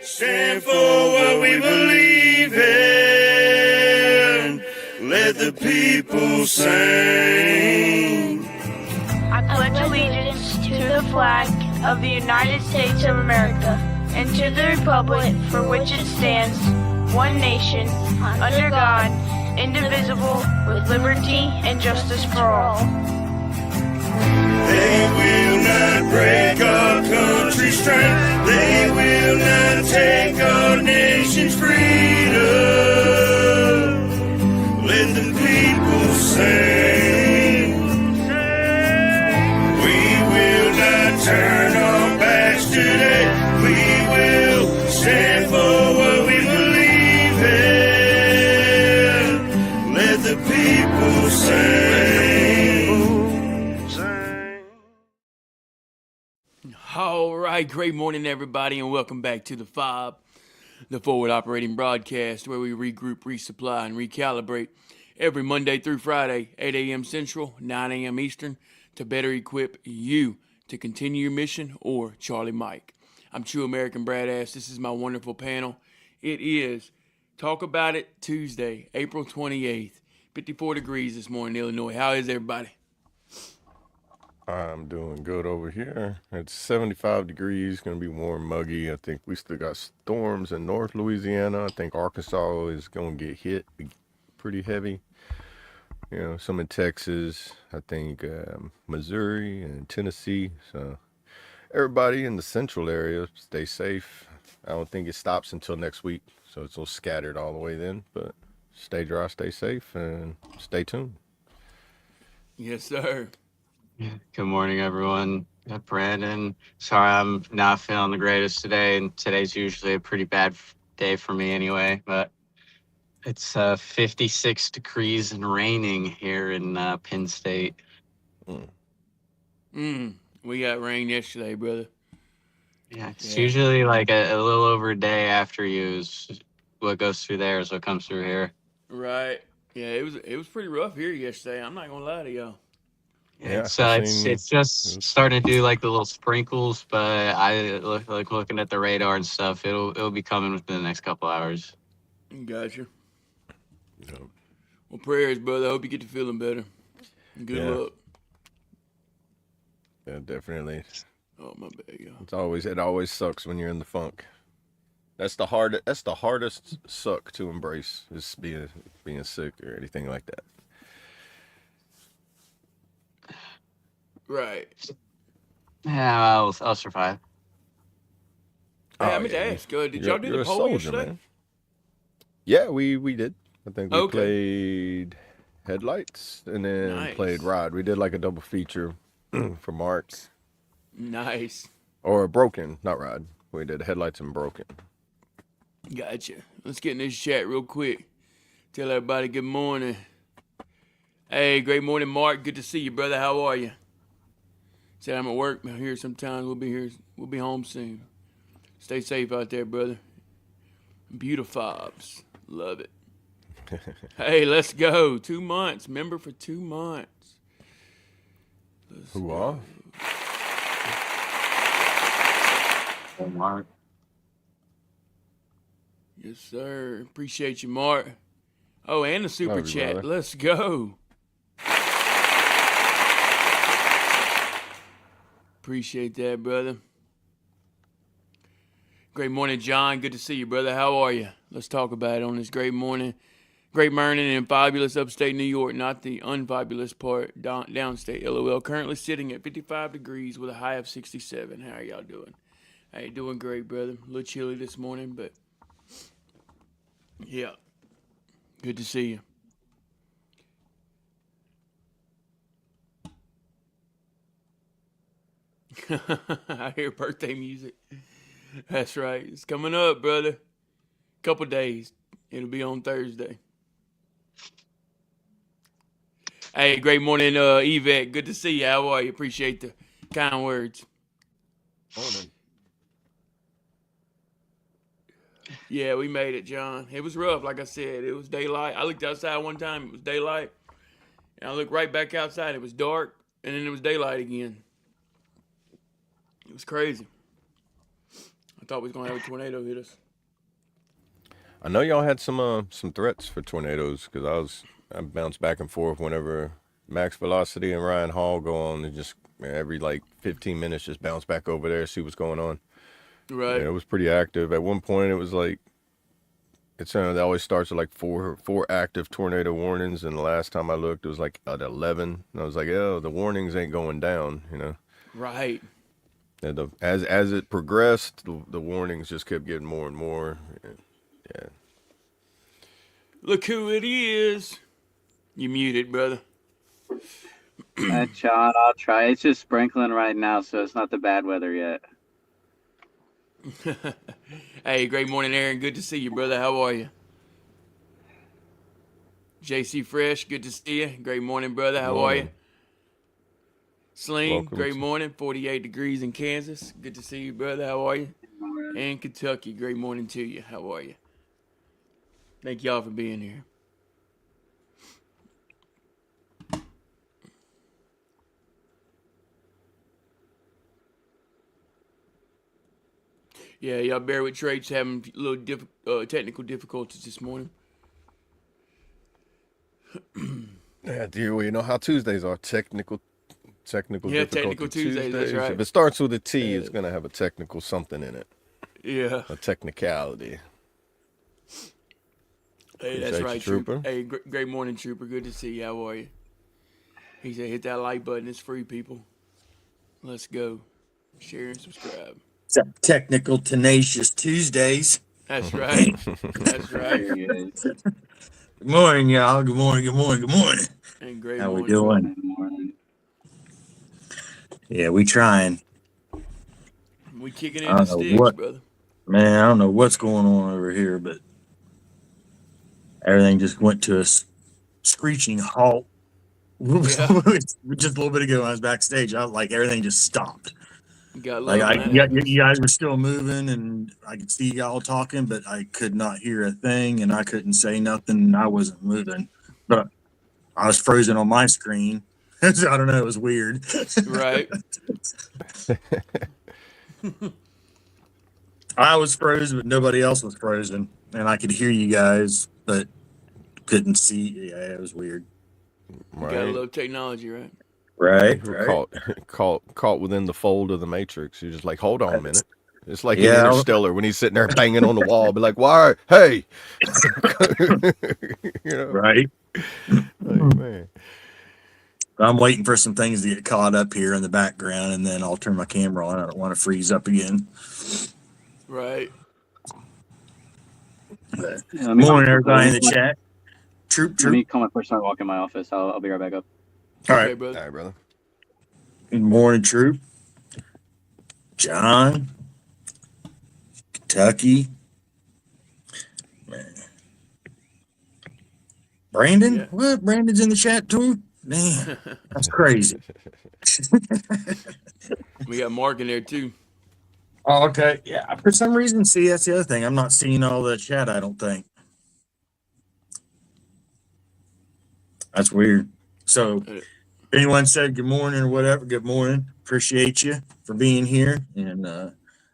Stand for what we believe in. Let the people sing. I pledge allegiance to the flag of the United States of America and to the republic for which it stands, one nation, under God, indivisible, with liberty and justice for all. They will not break our country's strength. They will not take our nation's freedom. Let the people sing. We will not turn our backs today. We will stand for what we believe in. Let the people sing. All right, great morning, everybody, and welcome back to the F.O.B, the Forward Operating Broadcast, where we regroup, resupply, and recalibrate every Monday through Friday, 8 a.m. Central, 9 a.m. Eastern, to better equip you to continue your mission, or Charlie Mike. I'm True American Bradass. This is my wonderful panel. It is Talk About It Tuesday, April 28th, 54 degrees this morning in Illinois. How is everybody? I'm doing good over here. It's 75 degrees, going to be warm, muggy. I think we still got storms in North Louisiana. I think Arkansas is going to get hit pretty heavy. You know, some in Texas, I think Missouri and Tennessee. So everybody in the central area, stay safe. I don't think it stops until next week, so it's all scattered all the way then. But stay dry, stay safe, and stay tuned. Yes, sir. Good morning, everyone. Brandon. Sorry, I'm not feeling the greatest today, and today's usually a pretty bad day for me anyway, but it's 56 degrees and raining here in Penn State. We got rain yesterday, brother. Yeah, it's usually like a little over a day after you is what goes through there is what comes through here. Right. Yeah, it was pretty rough here yesterday. I'm not gonna lie to y'all. Yeah, it's just starting to do like the little sprinkles, but I looking at the radar and stuff. It'll be coming within the next couple hours. Gotcha. Yep. Well, prayers, brother. I hope you get to feeling better. Good luck. Yeah, definitely. Oh, my bad, y'all. It always sucks when you're in the funk. That's the hardest suck to embrace, is being sick or anything like that. Right. Yeah, I'll survive. Hey, I meant to ask, did y'all do the poll yesterday? Man. Yeah, we did. I think we played Headlights and then played Ride. We did like a double feature for Mark. Nice. Or Broken, not Ride. We did Headlights and Broken. Gotcha. Let's get in this chat real quick. Tell everybody good morning. Hey, great morning, Mark. Good to see you, brother. How are you? Said I'm at work here sometimes. We'll be home soon. Stay safe out there, brother. Beautiful F.O.Bs. Love it. Hey, let's go. 2 months. Member for 2 months. Who are? Mark. Yes, sir. Appreciate you, Mark. Oh, and the super chat. Brother. Let's go. Appreciate that, brother. Great morning, John. Good to see you, brother. How are you? Let's talk about it on this great morning. Great morning in fabulous upstate New York, not the unfabulous part, downstate, LOL. Currently sitting at 55 degrees with a high of 67. How are y'all doing? Hey, doing great, brother. A little chilly this morning, but yeah. Good to see you. I hear birthday music. That's right. It's coming up, brother. Couple days. It'll be on Thursday. Hey, great morning, Yvette. Good to see you. How are you? Appreciate the kind words. Morning. Yeah, we made it, John. It was rough, like I said. It was daylight. I looked outside one time. It was daylight. And I looked right back outside. It was dark. And then it was daylight again. It was crazy. thought we was gonna have a tornado hit us. I know y'all had some threats for tornadoes because I bounced back and forth whenever Max Velocity and Ryan Hall go on and just every like 15 minutes just bounce back over there, see what's going on. Right. Yeah, it was pretty active. At one point, it was like it always starts with like four active tornado warnings, and the last time I looked, it was like at 11. And I was like, oh, the warnings ain't going down, you know. Right. And as it progressed, the warnings just kept getting more and more. Yeah. Look who it is. You muted, brother. John, I'll try. It's just sprinkling right now, so it's not the bad weather yet. Hey, great morning, Aaron. Good to see you, brother. How are you? JC Fresh, good to see you. Great morning, brother. How are you? Morning. Sling, Welcome great to- morning. 48 degrees in Kansas. Good to see you, brother. How are you? And Kentucky, great morning to you. How are you? Thank y'all for being here. Yeah, y'all bear with Trace having a little technical difficulties this morning. Yeah, dear, well, you know how Tuesdays are technical Yeah, difficulty technical Tuesdays, that's right. If it starts with a T, it's gonna have a technical something in it, Yeah. a technicality. Hey, that's Appreciate right, you, Trooper. Trooper. Hey, great morning, Trooper. Good to see you. How are you? He said, hit that like button. It's free, people. Let's go. Share and subscribe. Some technical, tenacious Tuesdays. That's right. That's right. There he is. Good morning, y'all. Good morning. Good morning. Good morning. And great How we morning. doing? Morning. Yeah, we trying. We kicking I in the don't know sticks, what, brother. man. I don't know what's going on over here, but everything just went to a screeching halt. Yeah. Just a little bit ago, when I was backstage. I was like, everything just stopped. You got Like, love when that happens. you guys were still moving, and I could see y'all talking, but I could not hear a thing, and I couldn't say nothing. And I wasn't moving, but I was frozen on my screen. So I don't know. It was weird. Right. I was frozen, but nobody else was frozen, and I could hear you guys, but couldn't see. Yeah, it was weird. You gotta Right? love technology, right? Right, We're right. caught within the fold of the Matrix. You're just like, hold on a minute. It's like in Yeah, Interstellar when he's sitting there banging on the wall, be like, why? Hey, you know, right. like, man. I'm waiting for some things to get caught up here in the background, and then I'll turn my camera on. I don't want to freeze up again. Right. But Yeah, let me morning, call- everybody in the let me- chat. Troop, Let troop. me call my first time walk in my office. I'll be right back up. All Okay, right. All brother. right, brother. Good morning, troop. John, Kentucky. Man. Brandon? Yeah. What? Brandon's in the chat too? Man, that's crazy. We got Mark in there too. Oh, okay. Yeah. For some reason, see, that's the other thing. I'm not seeing all the chat, I don't think. That's weird. So, if anyone said good morning or whatever, good morning. Appreciate you for being here. And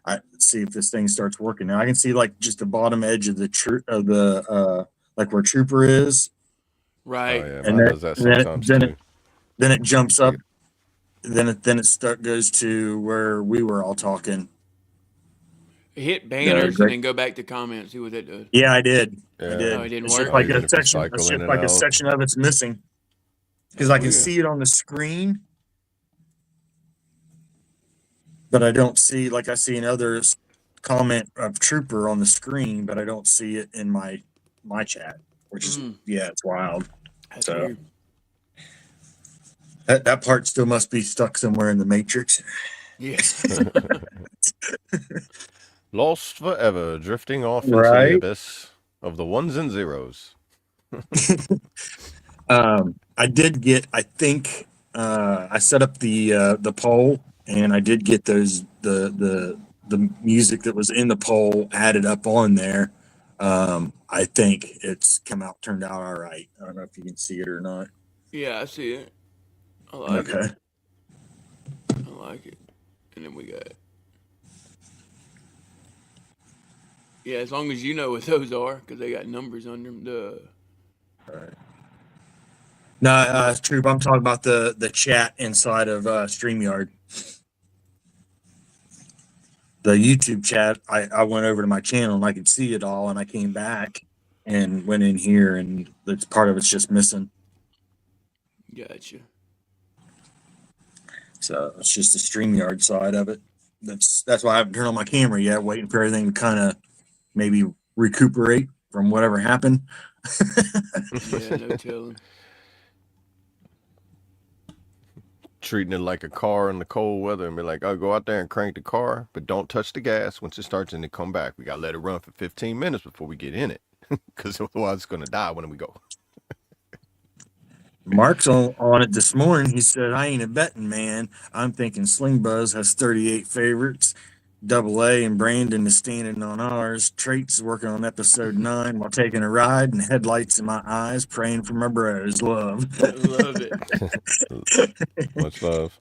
I see if this thing starts working now. I can see like just the bottom edge of the like where Trooper is. Right. Oh yeah, And mine does that sometimes too. then it jumps Like up. Then it goes to where we were all talking. Hit banners great- and then go back to comments. See what that does. Yeah, I did. I Yeah. did. Oh, it didn't It's work? just like Even a if you section. cycle It's in just and like a out. section of it's missing because I can Weird. see it on the screen, but I don't see like I see another comment of Trooper on the screen, but I don't see it in my chat, which is yeah, it's wild. That's So weird. that part still must be stuck somewhere in the matrix. Yeah. Lost forever, drifting off into the Right. abyss of the ones and zeros. I did get. I think I set up the poll, and I did get those the music that was in the poll added up on there. I think it's turned out all right. I don't know if you can see it or not. Yeah, I see it. I like Okay. it. I like it. And then we got Yeah, as long as you know what those are, because they got numbers on them. No, Troop, I'm talking about the chat inside of StreamYard. The YouTube chat, I went over to my channel and I could see it all, and I came back and went in here, and it's part of it's just missing. Gotcha. So it's just the StreamYard side of it. That's why I haven't turned on my camera yet, waiting for everything to kind of maybe recuperate from whatever happened. Yeah, no telling. Treating it like a car in the cold weather and be like, oh, go out there and crank the car, but don't touch the gas once it starts and then come back. We got to let it run for 15 minutes before we get in it, because otherwise it's going to die when we go. Mark's on it this morning. He said, I ain't a betting man. I'm thinking Sling Buzz has 38 favorites. Double A and Brandon is standing on ours. Traits is working on episode 9 while taking a ride, and headlights in my eyes, praying for my bros. Love. Love it. Much love.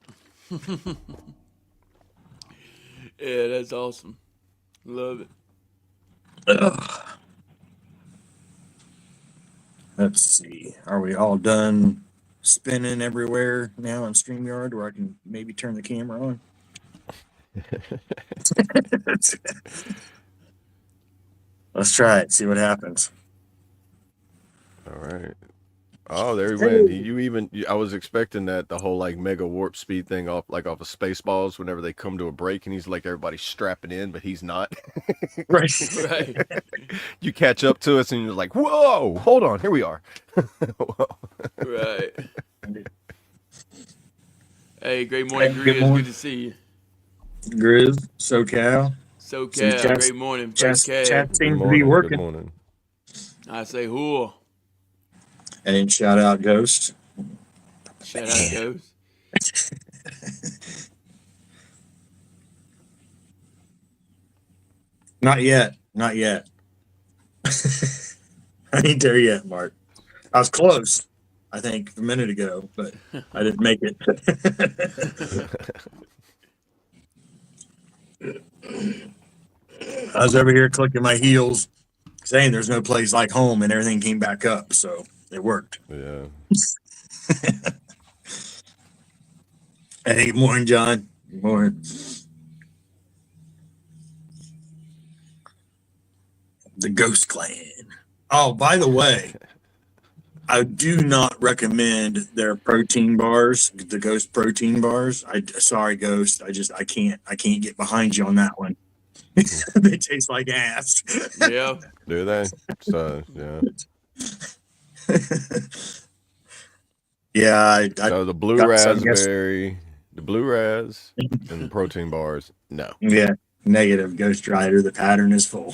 Yeah, that's awesome. Love it. Ugh. Let's see. Are we all done spinning everywhere now on StreamYard where I can maybe turn the camera on? Let's try it. See what happens. All right. Oh, there he went. I was expecting that the whole like mega warp speed thing off of Spaceballs whenever they come to a break and he's like everybody's strapping in, but he's not. Right. Right. You catch up to us and you're like, whoa, hold on, here we are. Right. Hey, great morning, Hey, Grizz. good morning. Good to see you. Grizz, SoCal. SoCal, chat- great morning. First Chat cab. Good seems to be morning. Good working. morning. I say, whoa. And shout out Ghost. Shout out Ghost. Not yet. Not yet. I ain't there yet, Mark. I was close, I think, a minute ago, but I didn't make it. I was over here clicking my heels, saying there's no place like home, and everything came back up, so it worked. Yeah. Hey, good morning, John. Good morning. The Ghost Clan. Oh, by the way, I do not recommend their protein bars, the Ghost protein bars. Sorry, Ghost. I can't get behind you on that one. They taste like ass. Yeah. Do they? So, yeah. Yeah, So the blue got some raspberry, the blue ras, and the protein bars, no. yeah, negative, Ghost Rider. The pattern is full.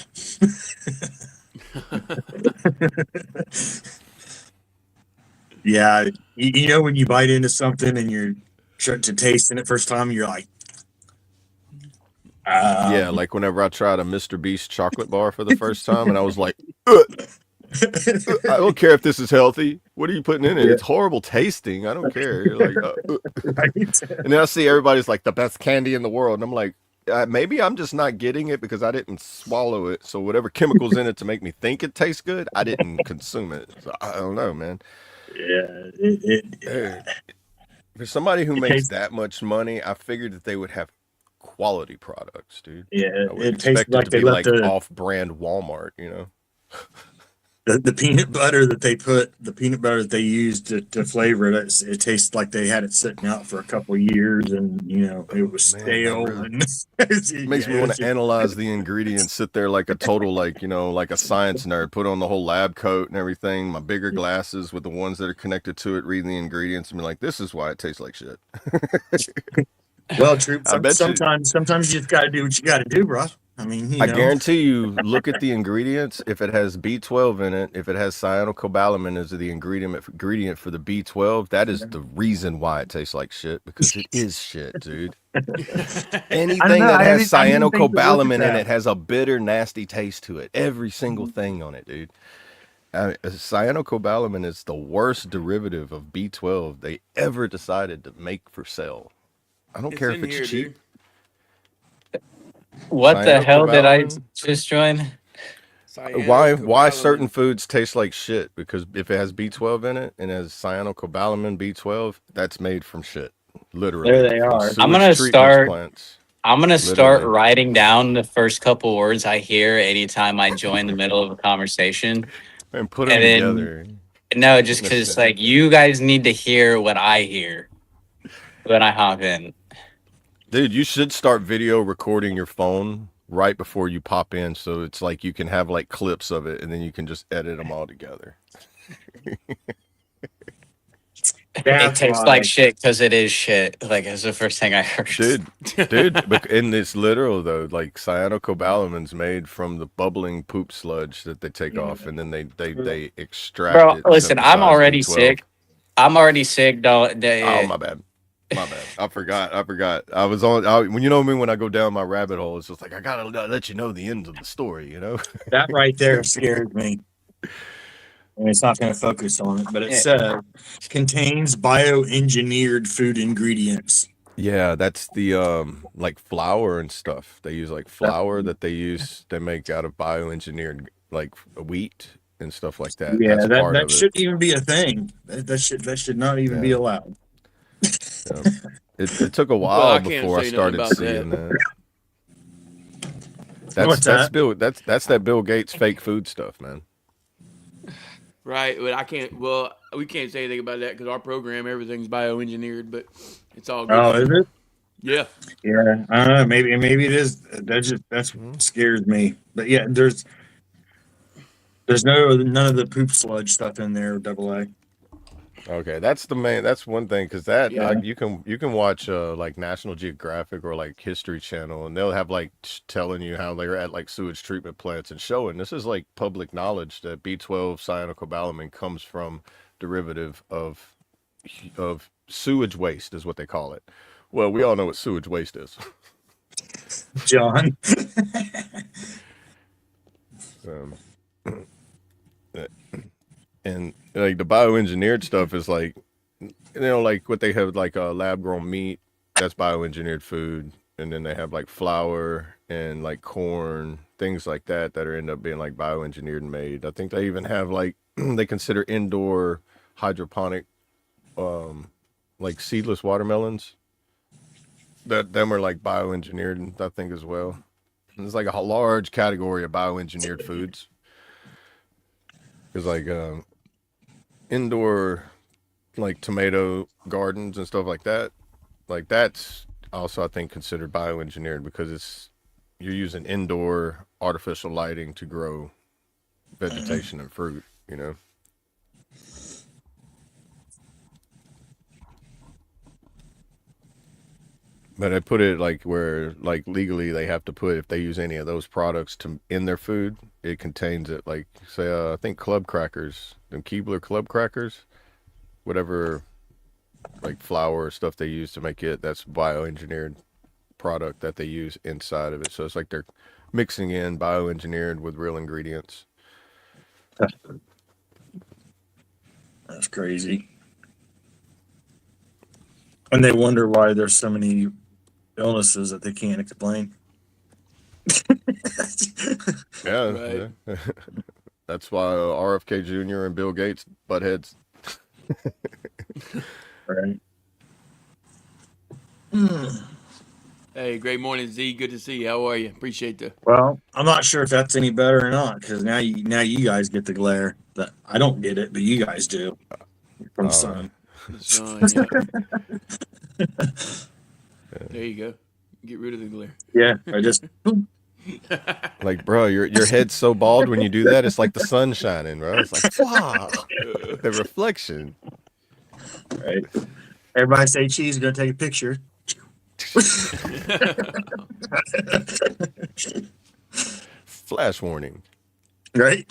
Yeah, you know when you bite into something and you're trying to taste it first time, you're like, Yeah, like whenever I tried a Mr. Beast chocolate bar for the first time, and I was like, I don't care if this is healthy. What are you putting in it? Yeah. It's horrible tasting. I don't care. You're like, right? And then I see everybody's like the best candy in the world, and I'm like, maybe I'm just not getting it because I didn't swallow it. So whatever chemicals in it to make me think it tastes good, I didn't consume it. So I don't know, man. Yeah, For somebody who It makes tastes- that much money, I figured that they would have quality products, dude. yeah. I would It tastes expect it like to they be left like off-brand Walmart, you know? the peanut butter that they used to flavor it. It tastes like they had it sitting out for a couple of years, and it was Man, stale. that really- And It makes me want to analyze the ingredients, sit there like a total, like a science nerd, put on the whole lab coat and everything, my bigger glasses with the ones that are connected to it, reading the ingredients, and be like, this is why it tastes like shit. Well, true. I bet you- Sometimes you just got to do what you got to do, bro. I mean, I guarantee you, look at the ingredients. If it has B12 in it, if it has cyanocobalamin as the ingredient for the B12, that is the reason why it tastes like shit, because it is shit, dude. Anything that has I didn't think to look at cyanocobalamin in that. it has a bitter, nasty taste to it. Every single thing on it, dude. Cyanocobalamin is the worst derivative of B12 they ever decided to make for sale. I don't care if it's cheap. What the hell did I Cyanocobalamin? just join? Why certain Cyanocobalamin. foods taste like shit? Because if it has B12 in it and has cyanocobalamin B12, that's made from shit. There Literally they from are. I'm sewage gonna treatments start. plants. I'm gonna start Literally. writing down the first couple words I hear anytime I join the middle of a conversation, And put them and then together no, just in a because sentence. like you guys need to hear what I hear when I hop in. Dude, you should start video recording your phone right before you pop in, so it's like you can have like clips of it and then you can just edit them all together. It That's tastes like why. shit because it is shit. Like it's the first thing I heard. Dude, and it's literal though. Like cyanocobalamin's made from the bubbling poop sludge that they take off, and then they extract Bro, it, listen, I'm synthesize already B12. sick. I'm already sick. Don't. Oh, my bad. My bad. I forgot. I was on. When you know me, when I go down my rabbit hole, it's just like I gotta let you know the ends of the story. You know. That right there scared me. And it's not going to focus on it, but it says contains bioengineered food ingredients. Yeah, that's the like flour and stuff. They use like flour that they make out of bioengineered like wheat and stuff like that. Yeah, That's that part that of it. shouldn't even be a thing. That should not even be Yeah. allowed. Yeah. It took a Well, while I can't before I say nothing started about seeing that. that. What's that? That's that Bill Gates fake food stuff, man. Right, but I can't. Well, we can't say anything about that because our program, everything's bioengineered, but it's all good Oh, for is you. it? Yeah. Yeah, I don't know. Maybe it is. That's Mhm. scares me. But yeah, there's none of the poop sludge stuff in there. Double A. Okay, that's one thing because Yeah. you can watch like National Geographic or like History Channel and they'll have like telling you how they're at like sewage treatment plants and showing this is like public knowledge that B12 cyanocobalamin comes from derivative of sewage waste is what they call it. Well, we all know what sewage waste is. John. Um, and like the bioengineered stuff is like like what they have like lab grown meat that's bioengineered food, and then they have like flour and like corn, things like that are end up being like bioengineered and made. I think they even have like they consider indoor hydroponic like seedless watermelons that them are like bioengineered, I think, as well. And there's like a large category of bioengineered foods. Because like indoor like tomato gardens and stuff like that's also I think considered bioengineered because you're using indoor artificial lighting to grow vegetation and fruit, you know. But I put it like where like legally they have to put if they use any of those products to in their food, it contains it like say I think club crackers, them Keebler club crackers, whatever like flour or stuff they use to make it, that's bioengineered product that they use inside of it. So it's like they're mixing in bioengineered with real ingredients. That's crazy. And they wonder why there's so many illnesses that they can't explain. Yeah, Right. yeah. That's why RFK Jr. and Bill Gates butt heads. Right. Hey, great morning, Z. Good to see you. How are you? Appreciate the. Well, I'm not sure if that's any better or not because now you guys get the glare. That I don't get it, but you guys do from the sun. The sun. Yeah. There you go. Get rid of the glare. Yeah, I just Like, bro, your head's so bald when you do that, it's like the sun shining, bro. It's like, wow, the reflection. right. Everybody say cheese. Gonna take a picture. Flash warning. Right.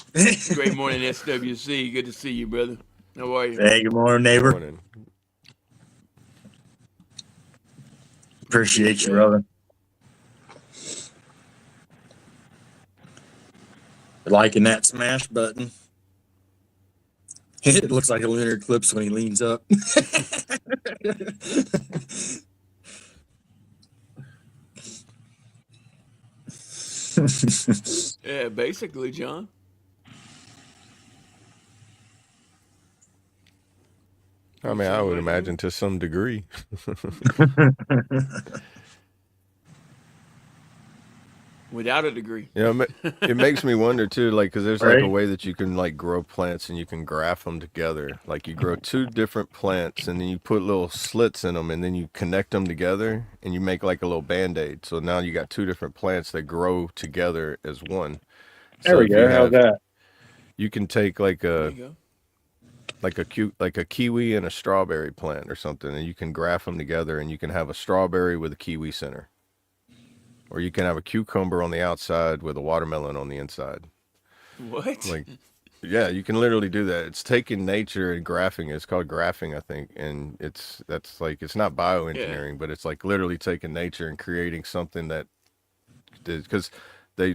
Great morning, SWC. Good to see you, brother. How are you? Hey, good morning, neighbor. Morning. Appreciate you, brother. Liking that smash button. It looks like a lunar eclipse when he leans up. Yeah, basically, John. I mean, I would imagine to some degree. Without a degree. You know, it makes me wonder too, like, because there's like a Right. way that you can like grow plants and you can graft them together. Like you grow two different plants and then you put little slits in them and then you connect them together and you make like a little band-aid. So now you got two different plants that grow together as one. There So we if go. you How's have, that? you can take like There a you go. like a kiwi and a strawberry plant or something, and you can graft them together and you can have a strawberry with a kiwi center. Or you can have a cucumber on the outside with a watermelon on the inside. What? Like, yeah, you can literally do that. It's taking nature and graphing it. It's called graphing, I think. And that's like, it's not bioengineering, but it's like literally taking nature and creating something that, because I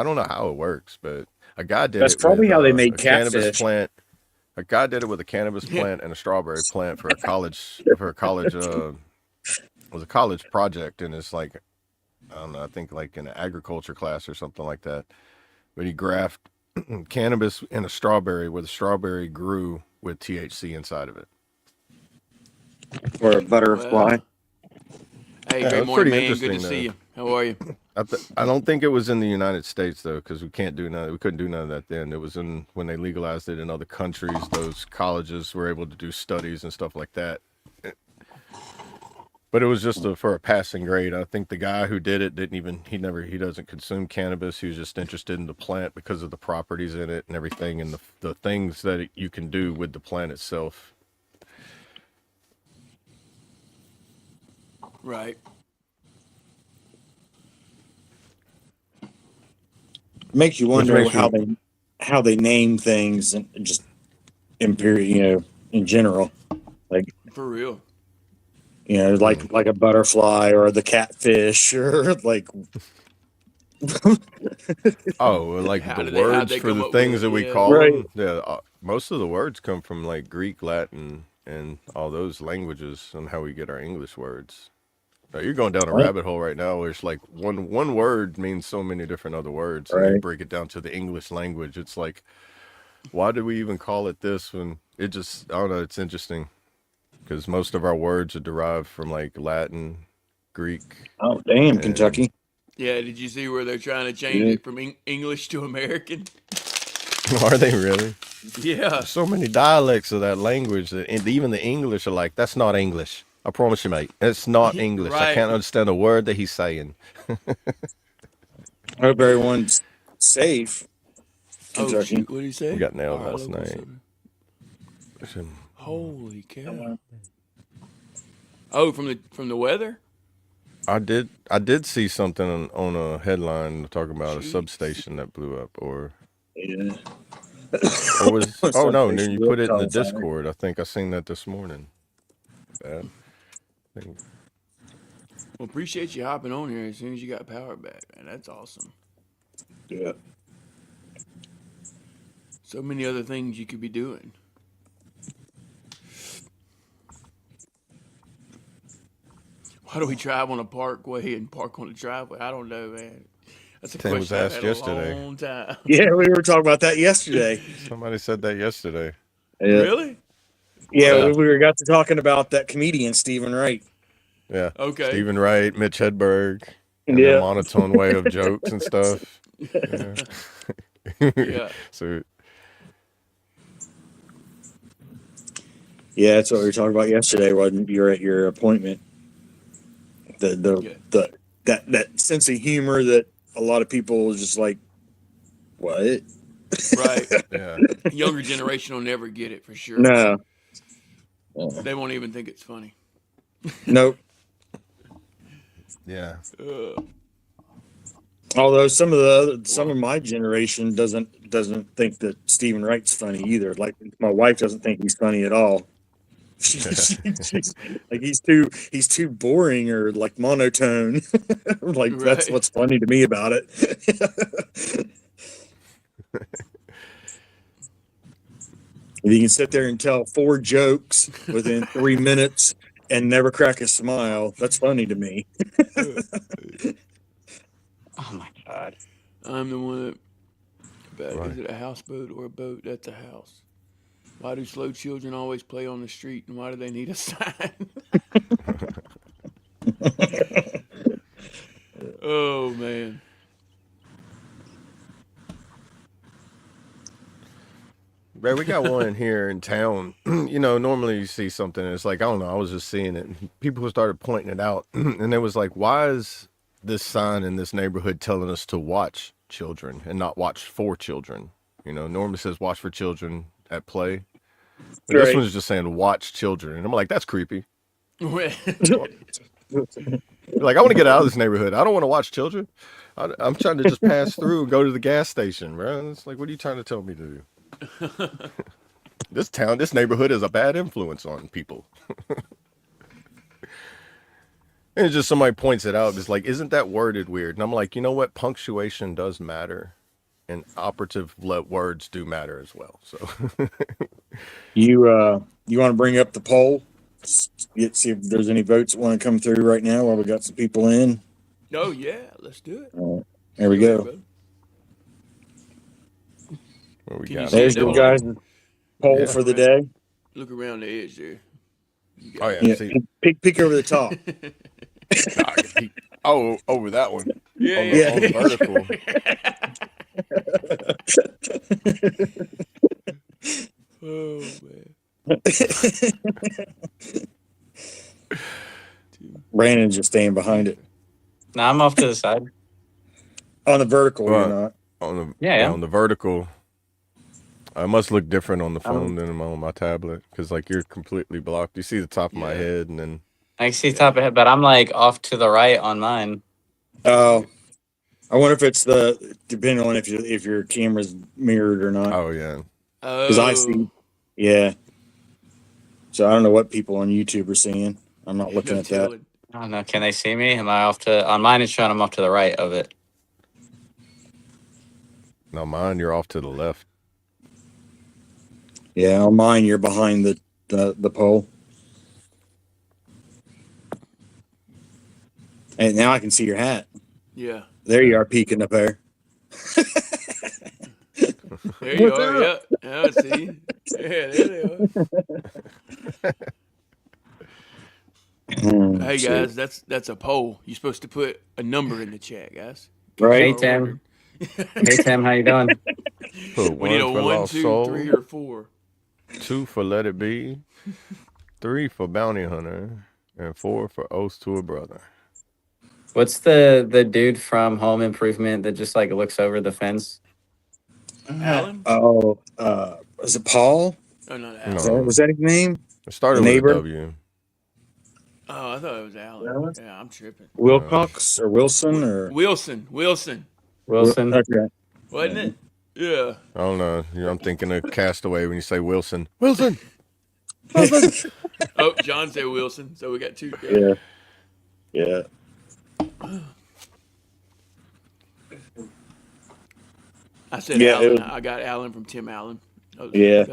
don't know how it works, but a guy did That's it with probably how they a made cannabis catfish. plant. A guy did it with a cannabis plant and a strawberry plant for a college, it was a college project. And it's like, I don't know, I think like in an agriculture class or something like that. But he grafted cannabis in a strawberry where the strawberry grew with THC inside of it. Or a butterfly. Wow. Hey, Yeah, it great was morning, pretty man. Good to interesting, see you. How are you? I don't think it was in the United States though, because we couldn't do none of that then. It was when they legalized it in other countries. Those colleges were able to do studies and stuff like that. But it was just for a passing grade. I think the guy who did it he doesn't consume cannabis. He was just interested in the plant because of the properties in it and everything, and the things that you can do with the plant itself. Right. Makes you Which wonder makes how they name things and just in general. Like, For real. like a butterfly or the catfish or like like How'd the they words for come the up with things it? that we Yeah. call Right. them. Yeah, most of the words come from like Greek, Latin, and all those languages, and how we get our English words. Now, you're going down a Right. rabbit hole right now where it's like one word means so many different other words, and then you Right. break it down to the English language. It's like, why do we even call it this when it just, I don't know, it's interesting because most of our words are derived from like Latin, Greek, Oh damn, and Kentucky. Yeah, did you see where they're trying to change Yeah. it from English to American? are they really? Yeah. There's so many dialects of that language that and even the English are like, that's not English. I promise you, mate. It's not English. I Right. can't understand a word that he's saying. I hope everyone's safe. Oh, Kentucky. shoot. What did he say? We got nailed Our last local night. suburb. Holy cow. Oh, from the weather? I did see something on a headline talking about a Jeez. substation that blew up, or Yeah. was oh no, and then you Substation put it in the caught fire. Discord. I think I seen that this morning. Bad. Well, appreciate you hopping on here as soon as you got power back, man. That's awesome. Yeah. So many other things you could be doing. Why do we drive on a parkway and park on a driveway? I don't know, man. That's a Tim was question I've asked had yesterday. a long time. Yeah, we were talking about that yesterday. Somebody said that yesterday. Yeah. Really? Yeah, Yeah. we got to talking about that comedian Stephen Wright. Yeah. Okay. Stephen Wright, Mitch Hedberg, and Yeah. their monotone way of jokes and stuff. Yeah. Yeah. So Yeah, that's what we were talking about yesterday when you were at your appointment. That sense of humor that a lot of people just like, what? Right. yeah. Younger generation will never get it for sure. No. They won't even think it's funny. Nope. Yeah. Although some of my generation doesn't think that Stephen Wright's funny either. Like my wife doesn't think he's funny at all. She's like he's too boring or like monotone. Like that's Right. what's funny to me about it. If you can sit there and tell 4 jokes within 3 minutes and never crack a smile, that's funny to me. Oh my God. I'm the one that. Right. Is it a houseboat or a boat? That's a house. Why do slow children always play on the street, and why do they need a sign? Oh man. Bro, we got one here in town. Normally you see something and it's like, I don't know, I was just seeing it. And people started pointing it out. And it was like, why is this sign in this neighborhood telling us to watch children and not watch for children? Normally it says watch for children at play. But this Right. one's just saying watch children. And I'm like, that's creepy. Like, I want to get out of this neighborhood. I don't want to watch children. I'm trying to just pass through and go to the gas station, bro. It's like, what are you trying to tell me to do? This neighborhood is a bad influence on people. And it's just somebody points it out. It's like, isn't that worded weird? And I'm like, you know what? Punctuation does matter. And operative words do matter as well. So You want to bring up the poll? See if there's any votes that want to come through right now while we got some people in. Oh yeah, let's do it. There we Go go. ahead, what we Can you got? see There's it, your Dylan? guys' poll Yeah. for the day. Look around the edge there. Oh yeah. Yeah, See, peek over the top. I can peek. Oh, over that one. Yeah, On the, yeah. on the vertical. Oh man. Brandon's just staying behind it. No, I'm off to the side. On the vertical, Right. you're not. Yeah. On the vertical. I must look different on the phone than on my tablet because like you're completely blocked. You see the top of my Yeah. head and then I see top of head, but I'm like off to the right on mine. Oh, I wonder if it's depending on if your camera's mirrored or not. oh yeah. Because I see, yeah. So I don't know what people on YouTube are seeing. I'm not looking No at that. telling. I don't know. Can they see me? Am I off to on mine? It's showing I'm off to the right of it. Now mine, you're off to the left. Yeah, on mine you're behind the pole. And now I can see your hat. Yeah. There you are, peeking up there. There you What's are. up? Yep. Yeah, see. Yeah, there they are. Hey guys, that's a poll. You're supposed to put a number in the chat, guys. Right. Hey Tim. Hey Tim, how you doing? Put We need a for 1, Lost 2, Soul, 3, or 4. 2 for Let It Be, 3 for Bounty Hunter, and 4 for Oath to a Brother. What's the dude from Home Improvement that just like looks over the fence? Alan? Oh, was it Paul? Oh, not No. Alan. Was that his name? It started The with a neighbor? W. Oh, I thought it was Alan. Yeah, I'm tripping. Wilcox or Wilson or Wilson. Wilson. Okay. Wasn't it? Yeah. I don't know. I'm thinking of Castaway when you say Wilson. Wilson. Oh, John said Wilson, so we got 2. Yeah. Yeah. I said Yeah, Alan. it was- I got Alan from Tim Allen. Yeah.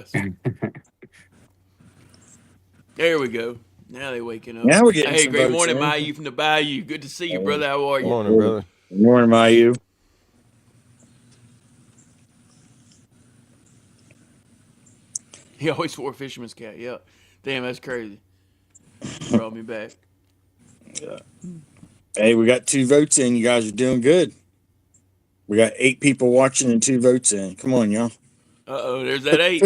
There we go. Now they waking up. Now we're getting Hey, some great votes morning, in. Mayu from the Bayou. Good to see you, brother. How are Good you? morning, brother. Good morning, Mayu. He always wore a fisherman's cap. Yeah. Damn, that's crazy. Brought me back. Hey, we got 2 votes in. You guys are doing good. We got 8 people watching and 2 votes in. Come on, y'all. Uh-oh, there's that 8.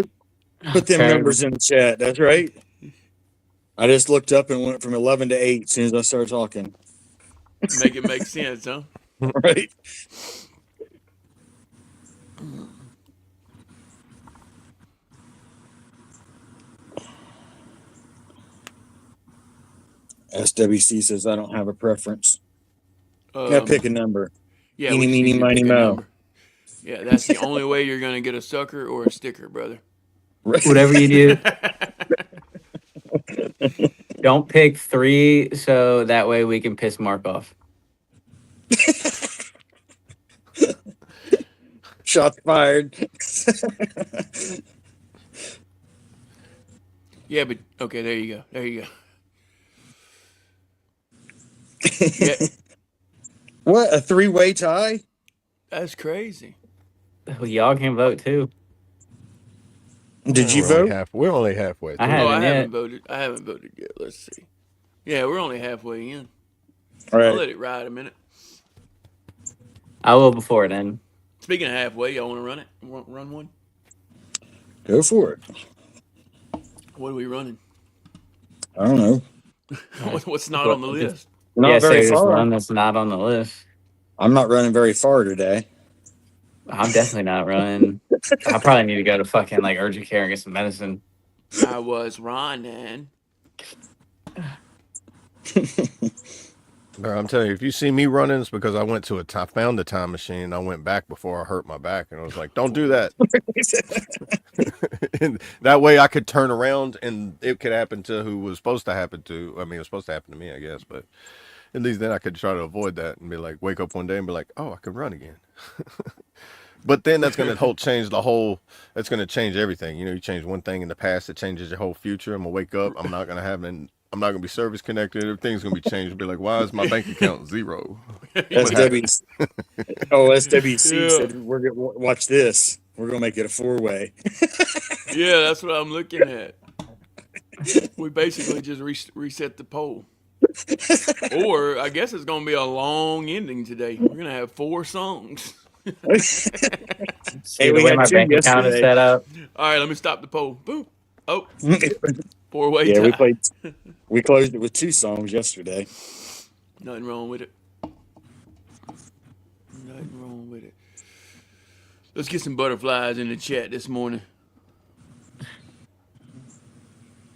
Put them Okay. numbers in the chat. That's right. I just looked up and went from 11 to 8 as soon as I started talking. Make it make sense, huh? Right. SWC says I don't have a preference. Gotta pick a number. Yeah, Eeny, we just meeny, need you to miny, pick a moe. number. Yeah, that's the only way you're going to get a sucker or a sticker, brother. Right. Whatever you do, don't pick 3 so that way we can piss Mark off. Shots fired. Yeah, but okay, there you go. There you go. Yeah, What, a 3-way tie? that's crazy. Well, y'all can vote too. Did you We're only vote? we're only halfway I through. Oh, I haven't haven't yet. voted. I haven't voted yet. Let's see. Yeah, we're only halfway in. All I'll right, let it ride a minute. I will before then. Speaking of halfway, y'all want to run it? Run one? go for it. What are we running? I don't know. What's not on the list? Not Yeah, very say there's far. one that's not on the list. I'm not running very far today. I'm definitely not running. I probably need to go to fucking like urgent care and get some medicine. I was running. Bro, I'm telling you, if you see me running, it's because I found the time machine and I went back before I hurt my back, and I was like, "Don't do that." And that way, I could turn around and it could happen to who was supposed to happen to. I mean, it was supposed to happen to me, I guess, but at least then I could try to avoid that and be like, wake up one day and be like, "Oh, I can run again." But then that's going to change the whole. That's going to change everything. You know, you change one thing in the past, it changes your whole future. I'm gonna wake up. I'm not going to have an. I'm not going to be service connected. Everything's going to be changed. Be like, why is my bank account zero? SWC. Oh, SWC Yeah. said we're gonna watch this. We're gonna make it a 4-way. Yeah, that's what I'm looking at. We basically just reset the poll. Or I guess it's going to be a long ending today. We're going to have 4 songs. See we the way had my 2 bank account is yesterday. set up. All right, let me stop the poll. Boom. Oh, 4-way Yeah, tie. we closed it with 2 songs yesterday. Nothing wrong with it. Nothing wrong with it. Let's get some butterflies in the chat this morning.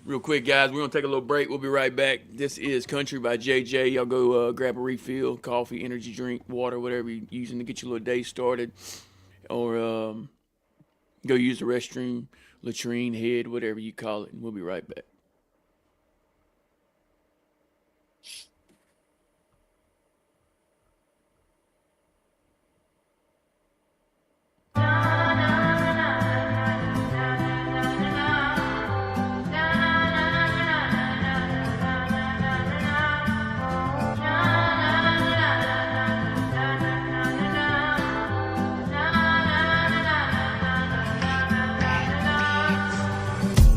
Real quick, guys, we're going to take a little break. We'll be right back. This is Country by JJ. Y'all go grab a refill, coffee, energy drink, water, whatever you're using to get your little day started. Or go use the restroom, latrine, head, whatever you call it. And we'll be right back.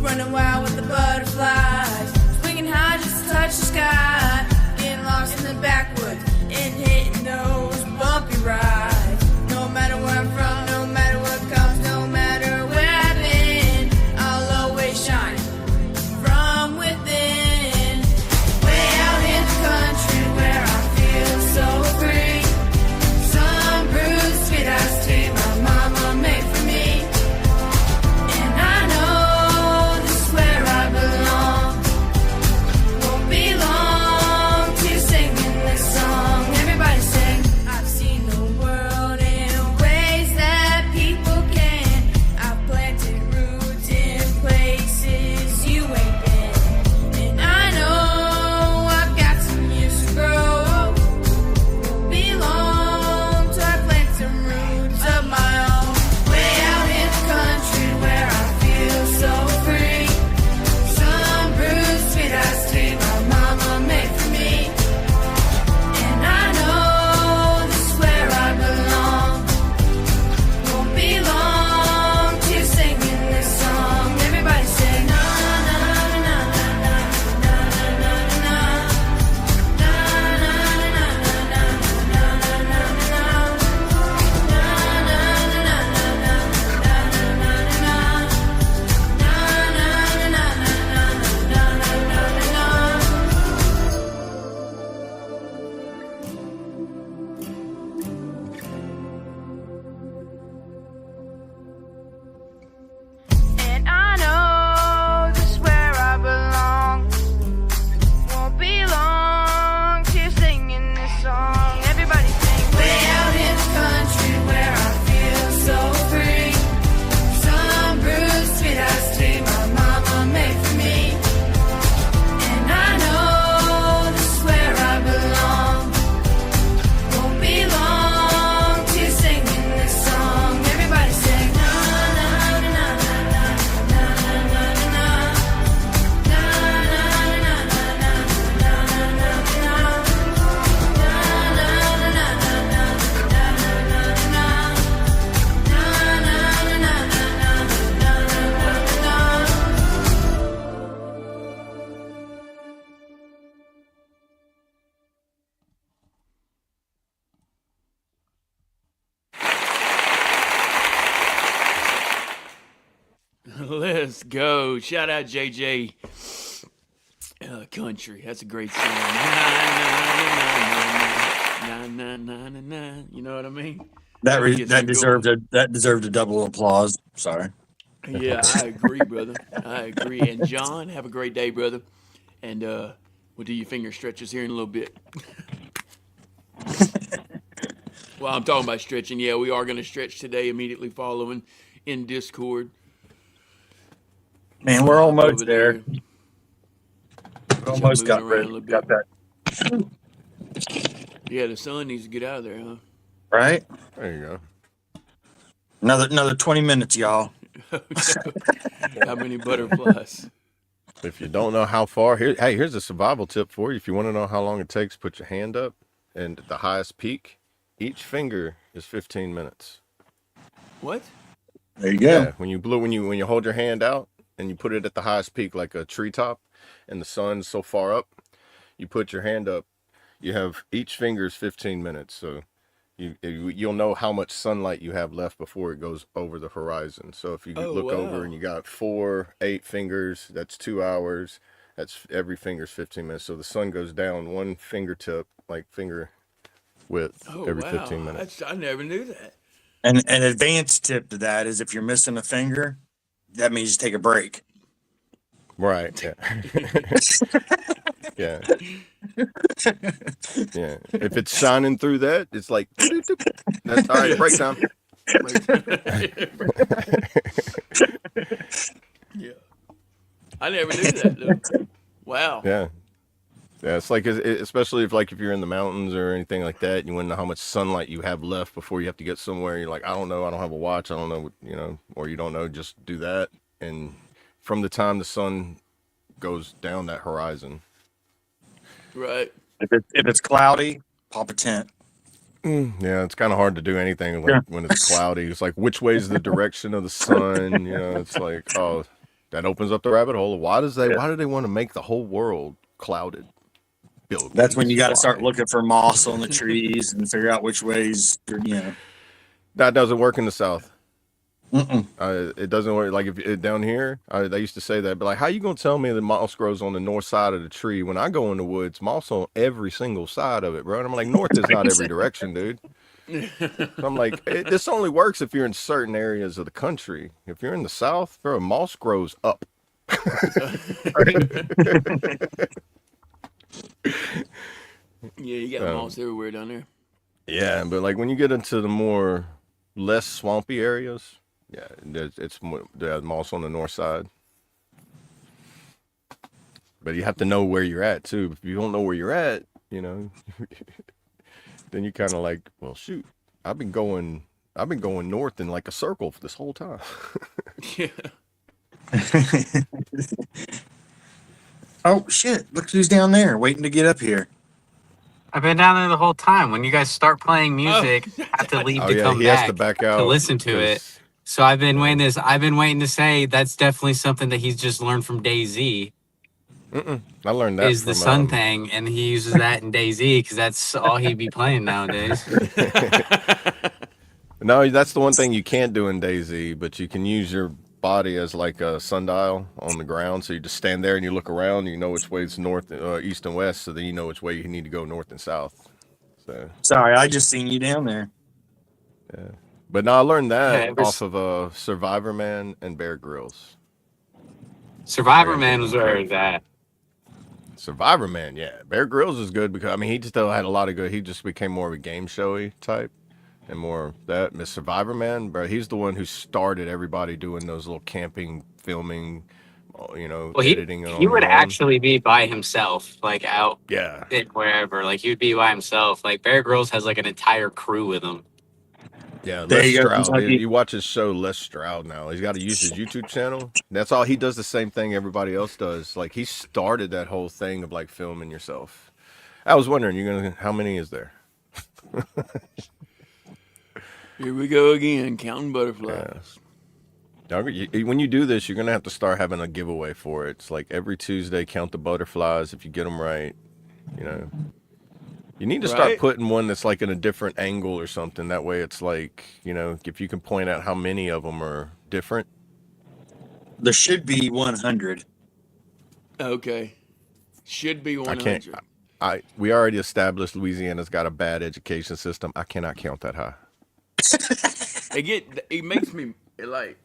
Running wild with the butterflies. Let's go. Shout out JJ Country. That's a great song. Na, na, na, na, na, na, na, na. You know what I mean? That deserved a double applause. Sorry. Yeah, I agree, brother. I agree. And John, have a great day, brother. And we'll do your finger stretches here in a little bit. Well, I'm talking about stretching. Yeah, we are going to stretch today immediately following in Discord. Man, we're almost Over there. We almost got that. Yeah, the sun needs to get out of there, huh? Right? There you go. Another 20 minutes, y'all. How many butterflies? If you don't know how far, here's a survival tip for you. If you want to know how long it takes, put your hand up, and at the highest peak, each finger is 15 minutes. What? There you go. Yeah, when you hold your hand out and you put it at the highest peak, like a treetop, and the sun's so far up, you put your hand up. You have each finger is 15 minutes, so you'll know how much sunlight you have left before it goes over the horizon. So if you look over and you got 8 fingers, that's 2 hours. That's every finger's 15 minutes. So the sun goes down one fingertip, like finger width, every 15 minutes. I never knew that. And an advanced tip to that is if you're missing a finger, that means take a break. Right. Yeah. Yeah. Yeah. If it's shining through that, it's like that's all right. Break time. Yeah. I never knew that, though. Wow. Yeah. Yeah, it's like, especially if you're in the mountains or anything like that, and you want to know how much sunlight you have left before you have to get somewhere. You're like, I don't know, I don't have a watch, I don't know, or you don't know, just do that. And from the time the sun goes down that horizon. Right. If it's cloudy, pop a tent. Yeah, it's kind of hard to do anything when it's cloudy. It's like, which way is the direction of the sun? It's like, oh, that opens up the rabbit hole. Why do they want to make the whole world clouded? That's when you got to start looking for moss on the trees and figure out which ways. That doesn't work in the South. Mm-mm. It doesn't work. Like if down here, they used to say that, but like, how you gonna tell me that moss grows on the north side of the tree when I go in the woods? Moss on every single side of it, bro. And I'm like, north is not every direction, dude. So I'm like, this only works if you're in certain areas of the country. If you're in the South, bro, moss grows up. Yeah, you got moss everywhere down there. Yeah, but like when you get into the more less swampy areas, yeah, it's moss on the north side. But you have to know where you're at too. If you don't know where you're at, then you kind of like, well, shoot, I've been going north in like a circle for this whole time. Yeah. Oh shit! Look who's down there, waiting to get up here. I've been down there the whole time. When you guys start playing music, I have to leave to come has to back out to listen to it. So I've been waiting to say that's definitely something that he's just learned from DayZ. I learned that is the sun thing, and he uses that in DayZ because that's all he'd be playing nowadays. No, that's the one thing you can't do in DayZ, but you can use your body as like a sundial on the ground. So you just stand there and you look around, you know which way is north, east and west, so then you know which way you need to go north and south. So sorry, I just seen you down there. Yeah, but no, I learned that off of Survivor Man and Bear Grylls. Survivor Man was where it's at. Survivor Man, yeah. Bear Grylls is good because he still had a lot of good. He just became more of a game showy type. And more of that. Miss Survivor Man, bro, he's the one who started everybody doing those little camping, filming, editing. He would actually be by himself, like out wherever. Like he would be by himself. Like Bear Grylls has like an entire crew with him. Yeah, Les Stroud. You watch his show, Les Stroud now. He's got to use his YouTube channel. That's all. He does the same thing everybody else does. Like he started that whole thing of like filming yourself. I was wondering, how many is there? Here we go again, counting butterflies. Yeah. When you do this, you're going to have to start having a giveaway for it. It's like every Tuesday, count the butterflies. If you get them right, you need to start putting one that's like in a different angle or something. That way it's like, if you can point out how many of them are different. There should be 100. Okay. Should be I can't. 100. We already established Louisiana's got a bad education system. I cannot count that high. It makes me like.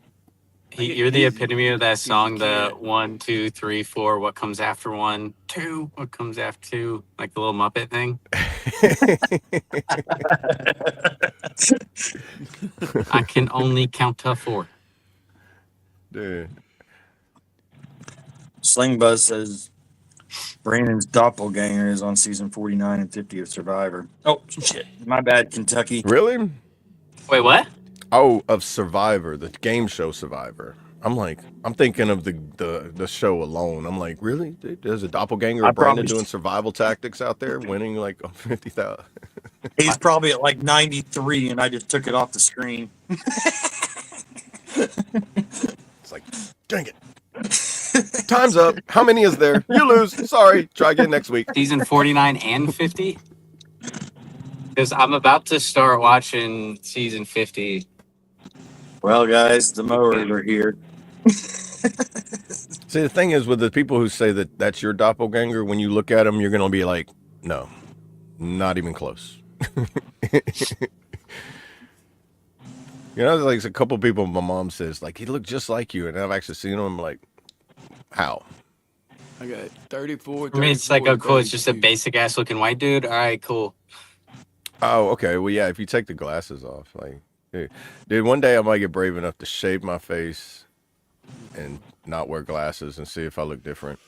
I get You're the dizzy epitome of that if you song, the can't. 1, 2, 3, 4, what comes after 1, 2, what comes after 2, like the little Muppet thing. I can only count to 4. Dude. Sling Buzz says Brandon's doppelganger is on season 49 and 50 of Survivor. Oh, shit. My bad, Kentucky. Really? Wait, what? Oh, of Survivor, the game show Survivor. I'm thinking of the show alone. I'm like, really? There's a doppelganger I of Brandon probably- doing survival tactics out there, winning like 50,000. He's probably at like 93, and I just took it off the screen. It's like, dang it. Time's up. How many is there? You lose. Sorry. Try again next week. Season 49 and 50? Because I'm about to start watching season 50. Well, guys, the mowers are here. See, the thing is with the people who say that that's your doppelganger, when you look at them, you're going to be like, no, not even close. You know, like a couple people, my mom says, like, he looked just like you. And I've actually seen him. I'm like, how? I got 34. I mean, it's like, 34, oh, cool. It's just a 32. basic ass looking white dude. All right, cool. Oh, okay. Well, yeah, if you take the glasses off, like, dude, one day I might get brave enough to shave my face and not wear glasses and see if I look different.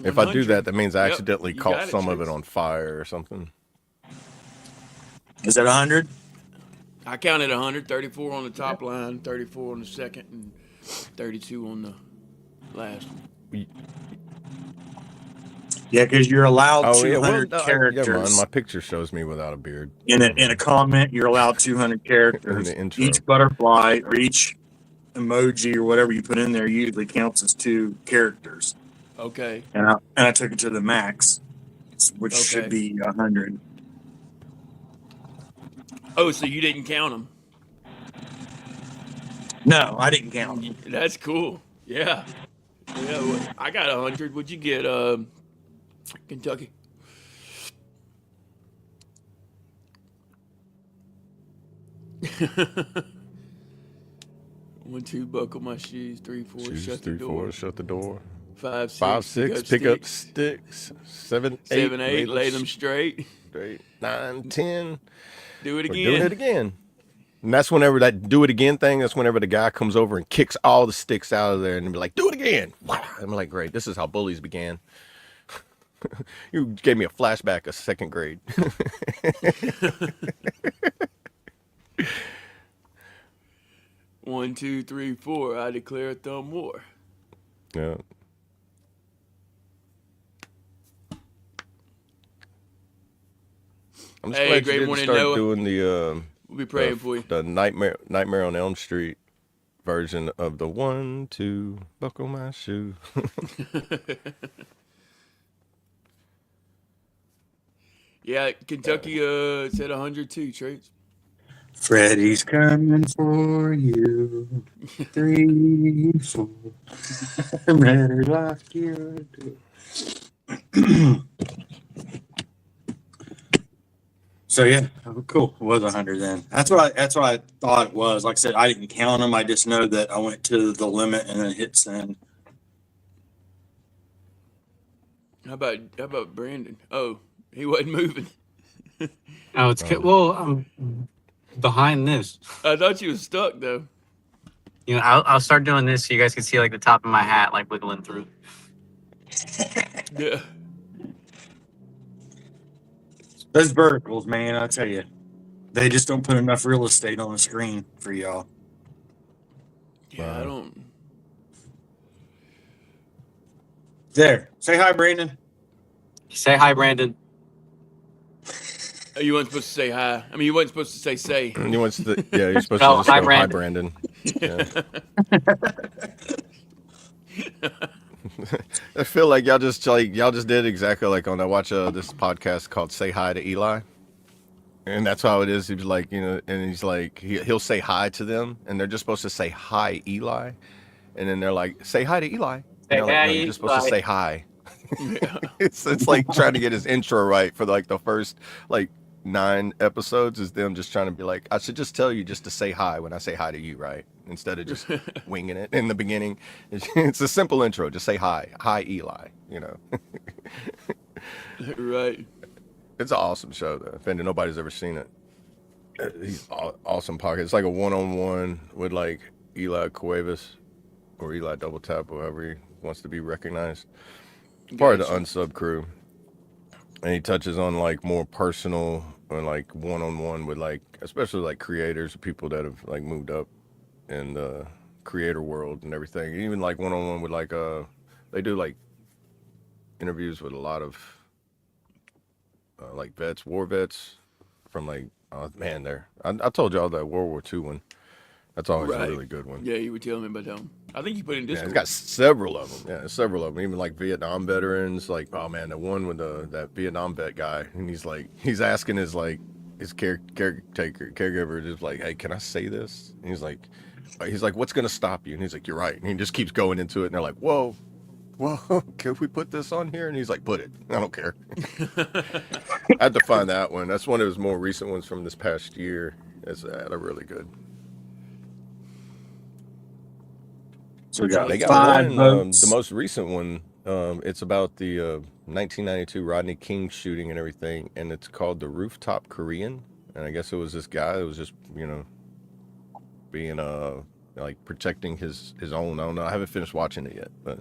If I do 100. that, that means I Yep, accidentally you caught got it, some of it Trace. on fire or something. Is that 100? I counted 100, 34 on the top line, 34 on the second, and 32 on the last one. Yeah, because you're allowed Oh, yeah, 200 well, characters. yeah, man, my picture shows me without a beard. In a comment, you're allowed 200 characters. In the intro. Each butterfly or each emoji or whatever you put in there usually counts as 2 characters. Okay. And I took it to the max, which Okay. should be 100. Oh, so you didn't count them? No, I didn't count them. That's cool. Yeah. Yeah. Well, I got 100. What'd you get, Kentucky? One, two, buckle my shoes. 3, 4, Choose shut 3, the door. 4, shut the door. 5, 6, 5, 6, pick up sticks. 7, 8, 7, 8, lay them straight. straight. 9, 10. Do it We're again. doing it again. And that's whenever that do it again thing, that's whenever the guy comes over and kicks all the sticks out of there and be like, do it again. I'm like, great, this is how bullies began. You gave me a flashback of 2nd grade. One, two, three, 4. I declare a thumb war. Yeah. I'm just Hey, glad you great didn't morning, start Noah. doing We'll be praying for you. the Nightmare on Elm Street version of the 1, 2, buckle my shoe. Yeah, Kentucky said 102, Trace. Freddy's coming for you. 3, 4. Better lock your door. So yeah, cool. It was 100 then. That's what I thought it was. Like I said, I didn't count them. I just know that I went to the limit and then hit send. How about Brandon? Oh, he wasn't moving. Oh, it's good. Well, I'm behind this. I thought you was stuck though. You know, I'll start doing this so you guys can see like the top of my hat like wiggling through. Yeah. Those verticals, man, I tell you, they just don't put enough real estate on the screen for y'all. Yeah, I don't. There, say hi, Brandon. Say hi, Brandon. Oh, you weren't supposed to say hi. I mean, you weren't supposed to say. You want to, yeah, you're supposed No, to just hi, go, hi, Brandon. Yeah. I feel like y'all just did exactly like on I watch this podcast called Say Hi to Eli. And that's how it is. He's like, and he's like, he'll say hi to them, and they're just supposed to say hi, Eli, and then they're like, say hi to Eli, and Hey, they're like, no, you're hey, just supposed to like, say hi. Yeah. It's like trying to get his intro right for like the first like 9 episodes is them just trying to be like, I should just tell you just to say hi when I say hi to you, right? Instead of just winging it in the beginning. It's a simple intro. Just say hi, Eli. Right. It's an awesome show though. If nobody's ever seen it, he's awesome pocket. It's like a one-on-one with like Eli Cuevas or Eli Double Tap, whoever he wants to be recognized. Part of the Gotcha. unsub crew, and he touches on like more personal and like one-on-one with like especially like creators, people that have like moved up in the creator world and everything. Even like one-on-one with like they do like interviews with a lot of like war vets from like man there. I told y'all that World War II one. That's always a Right. really good one. Yeah, you were telling me about that one. I think you put it in Yeah, it's Discord. got several of them. Yeah, several of them. Even like Vietnam veterans. Like, oh man, the one with that Vietnam vet guy, and he's asking his caregiver, just like, hey, can I say this? And he's like, what's gonna stop you? And he's like, you're right. And he just keeps going into it, and they're like, whoa, can we put this on here? And he's like, put it. I don't care. I had to find that one. That's one of his more recent ones from this past year. It's really good. So we got They got 5 one, votes. the most recent one. It's about the 1992 Rodney King shooting and everything, and it's called The Rooftop Korean. And I guess it was this guy that was just, being like protecting his own. I don't know. I haven't finished watching it yet, but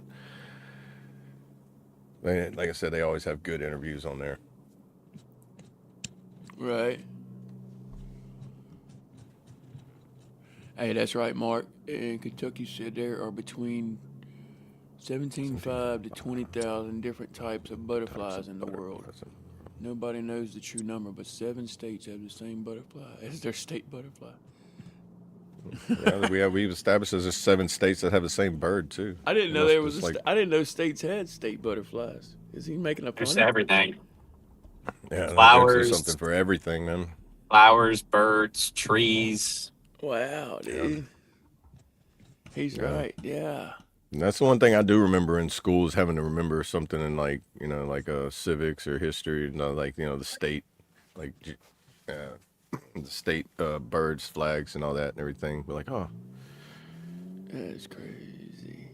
like I said, they always have good interviews on there. Right. Hey, that's right, Mark. In Kentucky said there are between 17,500 to 20,000 different types of butterflies in the world. Nobody knows the true number, but 7 states have the same butterfly as their state butterfly. Yeah, we've established there's just 7 states that have the same bird too. I didn't It know must there was just, I didn't know states had state butterflies. Is he making a there's funny? everything. yeah, there's actually Flowers, something for everything, man. flowers, birds, trees. Wow, dude. He's Yeah. right. Yeah. And that's the one thing I do remember in school is having to remember something in like like civics or history, like the state, like the state birds, flags, and all that and everything. We're like, oh, That's crazy.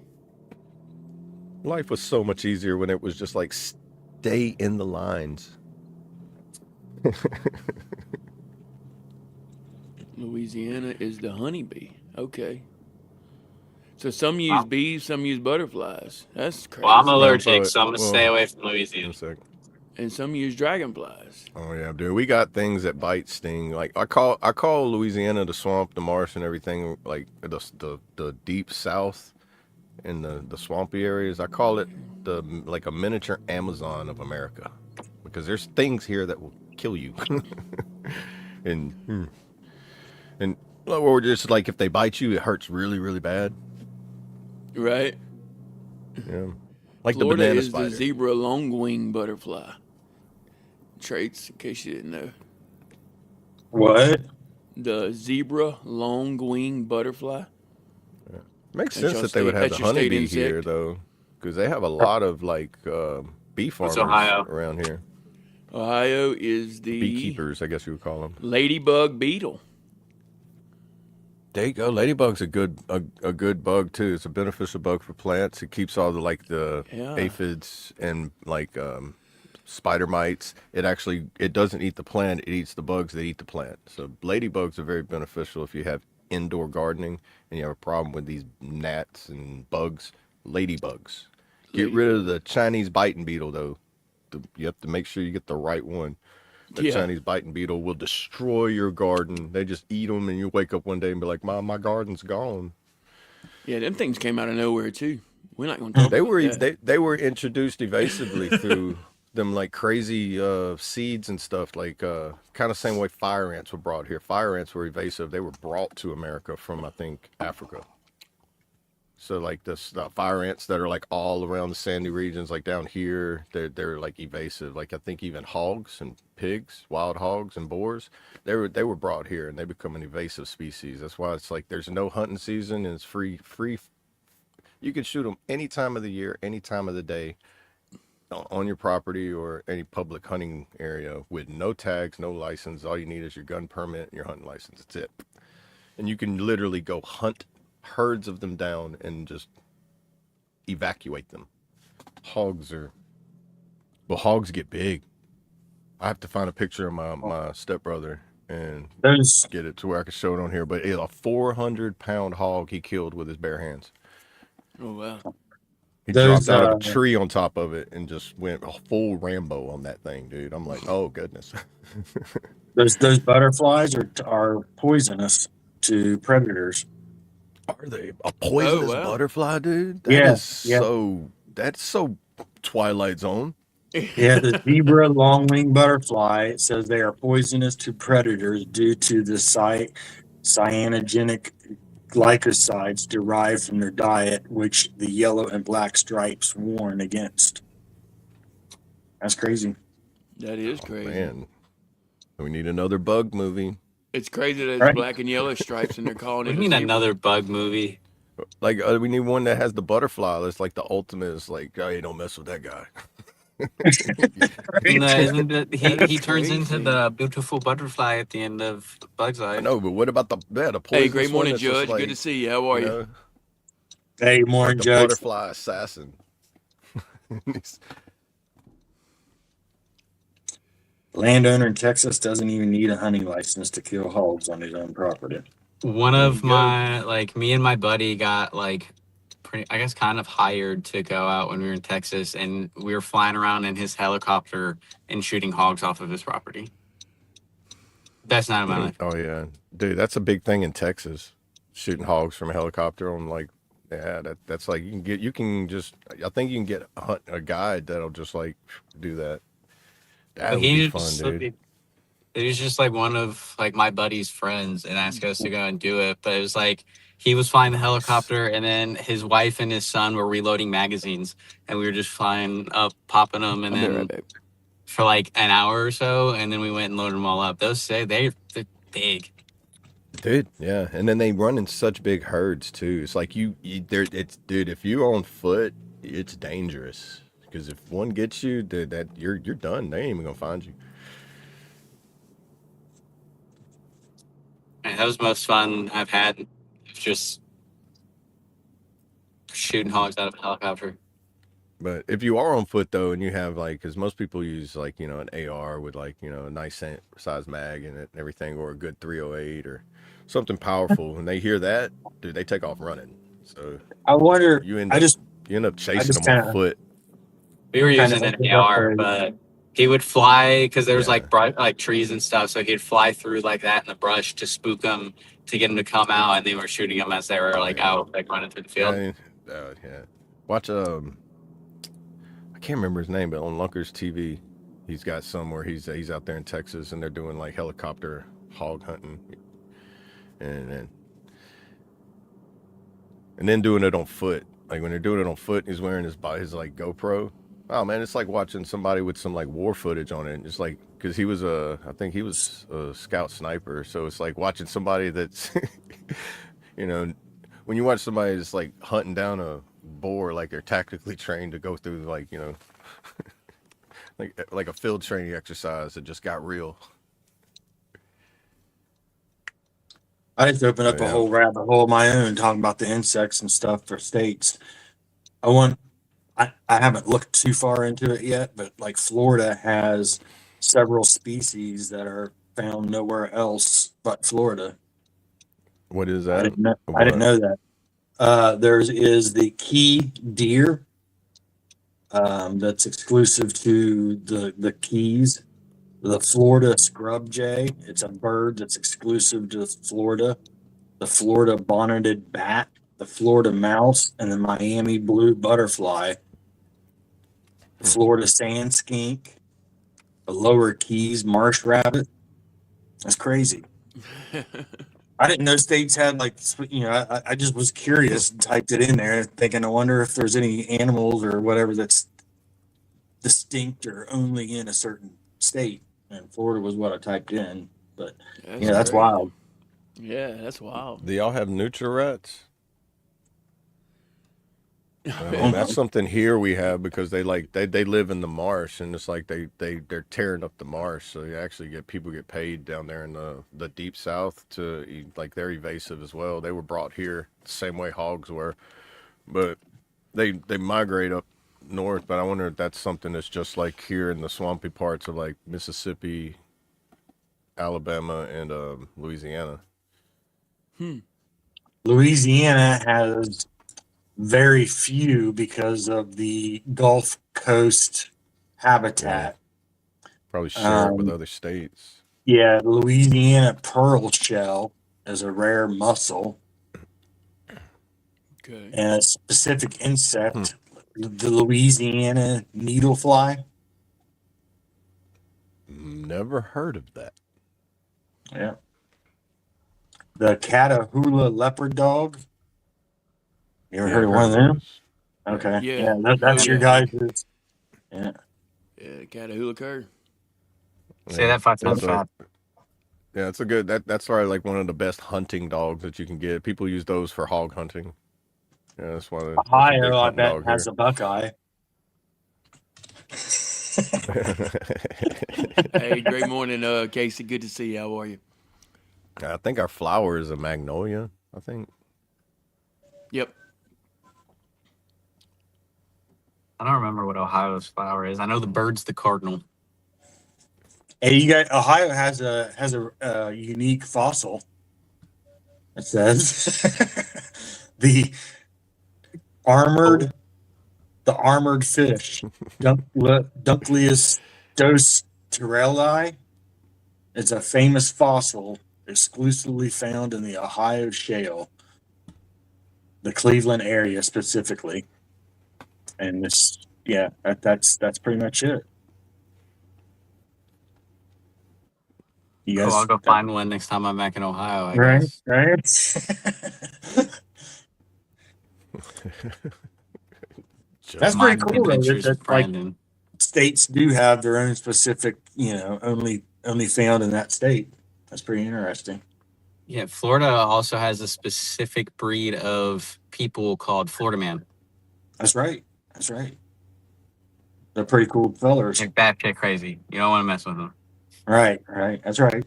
life was so much easier when it was just like stay in the lines. Louisiana is the honeybee. Okay. So some use bees, some use butterflies. That's crazy. Well, I'm Yeah, allergic, so I'm gonna stay away from One Louisiana. sec. And some use dragonflies. Oh yeah, dude. We got things that bite, sting. Like I call Louisiana the swamp, the marsh, and everything. Like the deep south and the swampy areas. I call it like a miniature Amazon of America, because there's things here that will kill you. and or just like if they bite you, it hurts really really bad. Right? Yeah, like Florida the banana is spider. the zebra longwing butterfly. Traits, in case you didn't know. What? The zebra longwing butterfly. Makes That's sense your that they would state- have that's the your state honeybee here insect. though, because they have a lot of like bee farmers Ohio? around here. Ohio is the Beekeepers, I guess you would call them. ladybug beetle. There you go. Ladybug's a good bug too. It's a beneficial bug for plants. It keeps all the Yeah. aphids and like spider mites. It doesn't eat the plant. It eats the bugs that eat the plant. So ladybugs are very beneficial if you have indoor gardening and you have a problem with these gnats and bugs. Ladybugs. Get rid of the Chinese biting beetle though. You have to make sure you get the right one. The Yeah. Chinese biting beetle will destroy your garden. They just eat them, and you wake up one day and be like, "Mom, my garden's gone." Yeah, them things came out of nowhere too. We're not going to talk They about were that. they were introduced evasively through them like crazy seeds and stuff. Like kind of same way fire ants were brought here. Fire ants were evasive. They were brought to America from I think Africa. So like the fire ants that are like all around the sandy regions, like down here, they're like evasive. Like I think even hogs and pigs, wild hogs and boars, they were brought here and they become an invasive species. That's why it's like there's no hunting season and it's free. You can shoot them any time of the year, any time of the day, on your property or any public hunting area with no tags, no license. All you need is your gun permit and your hunting license. That's it. And you can literally go hunt herds of them down and just evacuate them. Hogs get big. I have to find a picture of my stepbrother and Those get it to where I can show it on here. But it's a 400-pound hog he killed with his bare hands. Oh wow. He Those, dropped out of a tree on top of it and just went a full Rambo on that thing, dude. I'm like, oh goodness. those butterflies are poisonous to predators. Are they a poisonous wow. butterfly, dude? Yeah, That's so Twilight Zone. Yeah, the zebra longwing butterfly, it says they are poisonous to predators due to the cyanogenic glycosides derived from their diet, which the yellow and black stripes warn against. That's crazy. That is crazy. Man, we need another bug movie. It's crazy that it's Right. black and yellow stripes and they're calling We it a need zebra. another bug movie. Like we need one that has the butterfly. That's like the ultimate. It's like, hey, don't mess with that guy. Isn't it, he turns crazy. into the beautiful butterfly at the end of Bug's I Life. know, but what about the poisonous Hey, great one morning, that's just Judge. like, Good to see you. How are you? know, Hey, like morning, the Judge. butterfly assassin? Landowner in Texas doesn't even need a hunting license to kill hogs on his own property. One There of you go. my me and my buddy got I guess kind of hired to go out when we were in Texas, and we were flying around in his helicopter and shooting hogs off of his property. Best night of my life. Oh yeah, dude, that's a big thing in Texas. Shooting hogs from a helicopter. I'm like, yeah, that's like you can just. I think you can get a guide that'll just like do that. That would be fun, dude. It was just like one of my buddy's friends and asked us to go and do it. But it was like he was flying the helicopter, and then his wife and his son were reloading magazines, and we were just flying up, popping them, and I'll be then right back. for like an hour or so, and then we went and loaded them all up. Those they're big. Dude, yeah, and then they run in such big herds too. It's like it's dude. If you're on foot, it's dangerous because if one gets you, dude, that you're done. They ain't even gonna find you. And that was the most fun I've had. Just shooting hogs out of a helicopter. But if you are on foot though, and you have like, because most people use like an AR with like a nice size mag in it and everything, or a good 308 or something powerful, and they hear that, dude, they take off running. So I wonder. you end I up just chasing just them on kinda- foot. We were Kind using of an AR, but he would fly because there was Yeah. like trees and stuff. So he'd fly through like that in the brush to spook them, to get them to come out, and they were shooting them as they were out, like running through the field. Yeah. Watch I can't remember his name, but on Lunker's TV, he's got some where he's out there in Texas and they're doing like helicopter hog hunting, and then doing it on foot. Like when they're doing it on foot, he's wearing his like GoPro. Oh man, it's like watching somebody with some like war footage on it. It's like because I think he was a scout sniper, so it's like watching somebody that's, when you watch somebody that's like hunting down a boar, like they're tactically trained to go through like like a field training exercise that just got real. I just opened up Yeah. a whole rabbit hole of my own talking about the insects and stuff for states. I haven't looked too far into it yet, but like Florida has several species that are found nowhere else but Florida. What is I that? didn't know that. There is the key deer. That's exclusive to the Keys. The Florida scrub jay. It's a bird that's exclusive to Florida. The Florida bonneted bat, the Florida mouse, and the Miami blue butterfly. The Florida sand skink, the Lower Keys marsh rabbit. That's crazy. I didn't know states had like, I just was curious and typed it in there thinking, I wonder if there's any animals or whatever that's distinct or only in a certain state. And Florida was what I typed in. But That's yeah, that's crazy. wild. Yeah, that's wild. Do y'all have nutria-rats? Oh That's no. something here we have because they live in the marsh, and it's like they're tearing up the marsh, so you actually get people get paid down there in the deep south to eat, like they're evasive as well. They were brought here the same way hogs were, but they migrate up north. But I wonder if that's something that's just like here in the swampy parts of like Mississippi, Alabama, and Louisiana. Louisiana has very few because of the Gulf Coast Yeah, habitat. probably share it with Um, other states. yeah, Louisiana pearl shell is a rare mussel Okay. and a specific insect, the Louisiana needlefly. Never heard of that. Yeah. The Catahoula leopard dog. You ever Yeah, heard I've of one heard of of them? those. Yeah. Okay. Yeah. Yeah, Oh that's your yeah. guys'. Yeah. Yeah, Catahoula cur. Say Yeah, that 5 times that's a fast. yeah, it's a good that's probably like one of the best hunting dogs that you can get. People use those for hog hunting. Yeah, that's a big Ohio, I hunting bet, dog has here. a Buckeye. Hey, great morning, Casey. Good to see you. How are you? I think our flower is a magnolia. I think. Yep. I don't remember what Ohio's flower is. I know the bird's the cardinal. Hey, you got Ohio has a unique fossil. It says the armored the armored fish, Dunkleus dos Torelli. It's a famous fossil exclusively found in the Ohio Shale, the Cleveland area specifically. And this, yeah, that's pretty much it. You Cool. I'll guys, go find one next time I'm back in Ohio, I right, guess. right. That's Just pretty Mining cool though. Adventures That with like Brandon. states do have their own specific, only found in that state. That's pretty interesting. Yeah, Florida also has a specific breed of people called Florida Man. That's right. That's right. They're pretty cool fellers. Like batshit crazy. You don't want to mess with them. Right, right. That's right.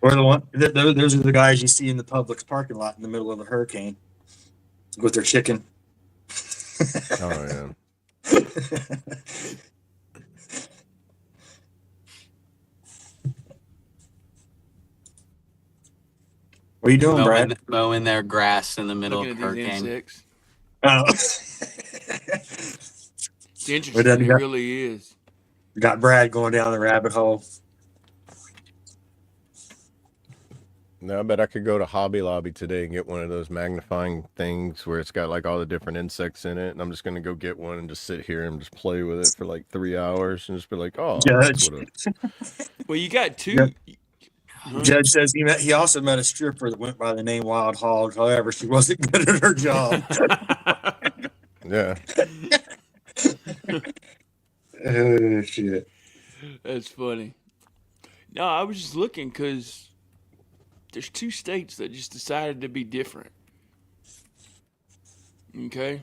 Or the one, those are the guys you see in the Publix parking lot in the middle of a hurricane with their chicken. oh yeah. What are you doing, Brad? Mowing their grass in the middle Looking of at a these hurricane. insects. Oh. It's interesting. It really is. Got Brad going down the rabbit hole. No, I bet I could go to Hobby Lobby today and get one of those magnifying things where it's got like all the different insects in it, and I'm just gonna go get one and just sit here and just play with it for like 3 hours and just be like, oh, that's Judge. what Well, you got two. Yep. Huh? Judge says he also met a stripper that went by the name Wild Hog. However, she wasn't good at her job. yeah. Oh shit! That's funny. No, I was just looking because there's two states that just decided to be different. Okay?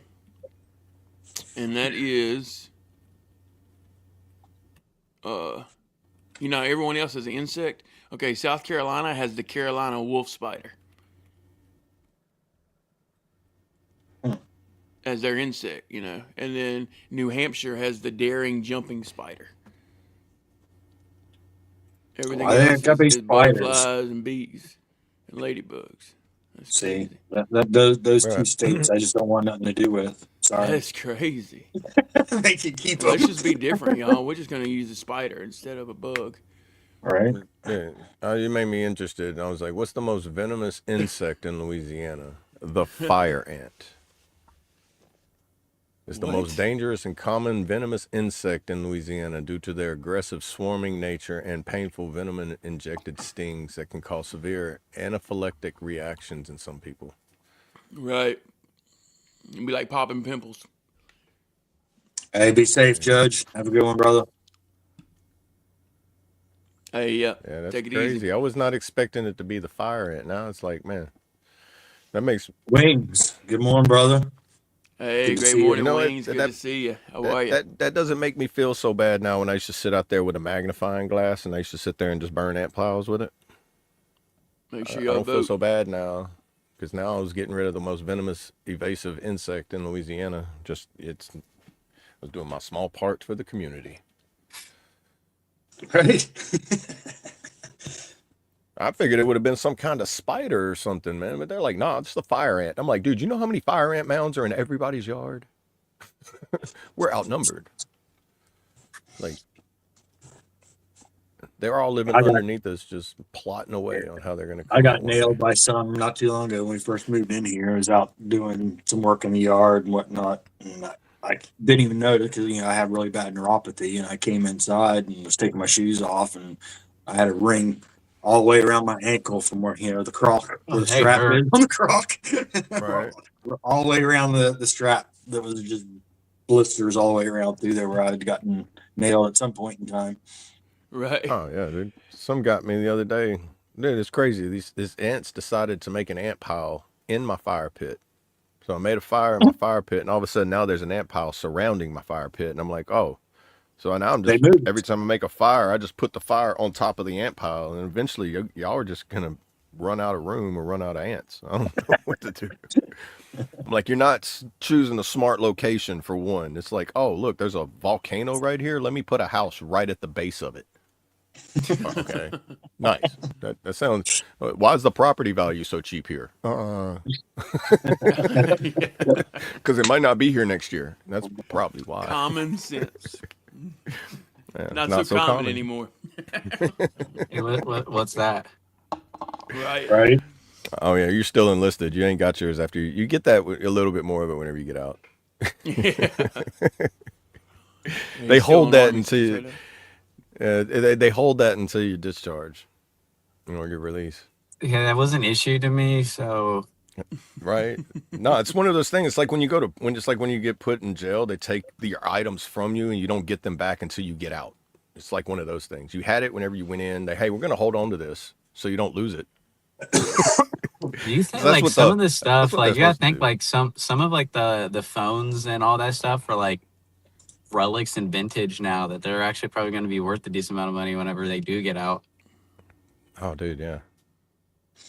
And that is, everyone else has an insect. Okay, South Carolina has the Carolina wolf spider as their insect, and then New Hampshire has the daring jumping spider. Everything Why they else gotta be is spiders? butterflies and bees and ladybugs. That's See, crazy. those two Right. states, I just don't want nothing to do with. Sorry, That's crazy. they can keep Well, them. let's just be different, y'all. We're just gonna use a spider instead of a bug. Right? Yeah. You made me interested. I was like, what's the most venomous insect in Louisiana? The fire ant. It's the What? most dangerous and common venomous insect in Louisiana due to their aggressive swarming nature and painful venom-injected stings that can cause severe anaphylactic reactions in some people. Right. It'd be like popping pimples. Hey, be safe, Judge. Have a good one, brother. Hey, Yeah, that's take it crazy. easy. I was not expecting it to be the fire ant. Now it's like, man, that makes Wings. Good morning, brother. Hey, Good to great see you. you morning, know Wings. Good that to see you. How that are you? that doesn't make me feel so bad now when I used to sit out there with a magnifying glass and I used to sit there and just burn ant piles with it. Make sure I y'all don't feel vote. so bad now because now I was getting rid of the most venomous, evasive insect in Louisiana. I was doing my small part for the community. Right? I figured it would have been some kind of spider or something, man. But they're like, nah, it's the fire ant. I'm like, dude, you know how many fire ant mounds are in everybody's yard? We're outnumbered. Like, they're all living I got underneath us, just plotting away on how they're going to I come got out one nailed day. by some not too long ago when we first moved in here. I was out doing some work in the yard and whatnot, and I didn't even notice because I have really bad neuropathy. And I came inside and was taking my shoes off, and I had a ring all the way around my ankle from where the croc, Oh, where the they strap is hurt. on the croc, Right. all the way around the strap. That was just blisters all the way around through there where I had gotten nailed at some point in time. Right. Oh, yeah, dude. Some got me the other day. Dude, it's crazy. These ants decided to make an ant pile in my fire pit. So I made a fire in my fire pit, and all of a sudden now there's an ant pile surrounding my fire pit. And I'm like, oh. So now They moved. every time I make a fire, I just put the fire on top of the ant pile. And eventually y'all are just going to run out of room or run out of ants. I don't know what to do. I'm like, you're not choosing a smart location for one. It's like, oh, look, there's a volcano right here. Let me put a house right at the base of it. Okay, nice. That sounds. Why is the property value so cheap here? Because it might not be here next year. That's probably why. Common sense. Yeah, Not so not so common common. anymore. Hey, what's that? Right. Right? Oh yeah, you're still enlisted. You ain't got yours after you get that a little bit more of it whenever you get out. Yeah. They He's still hold on that Army until since they hold that until you discharge or your release. Yeah, that was an issue to me. So Right? No, it's one of those things. It's like when you it's like when you get put in jail, they take your items from you and you don't get them back until you get out. It's like one of those things. You had it whenever you went in. Hey, we're gonna hold on to this so you don't lose it. do you think So that's like what some of the that's stuff, what they're like you gotta supposed to think do. like some of like the phones and all that stuff are like relics and vintage now that they're actually probably going to be worth a decent amount of money whenever they do get out. Oh, dude, yeah.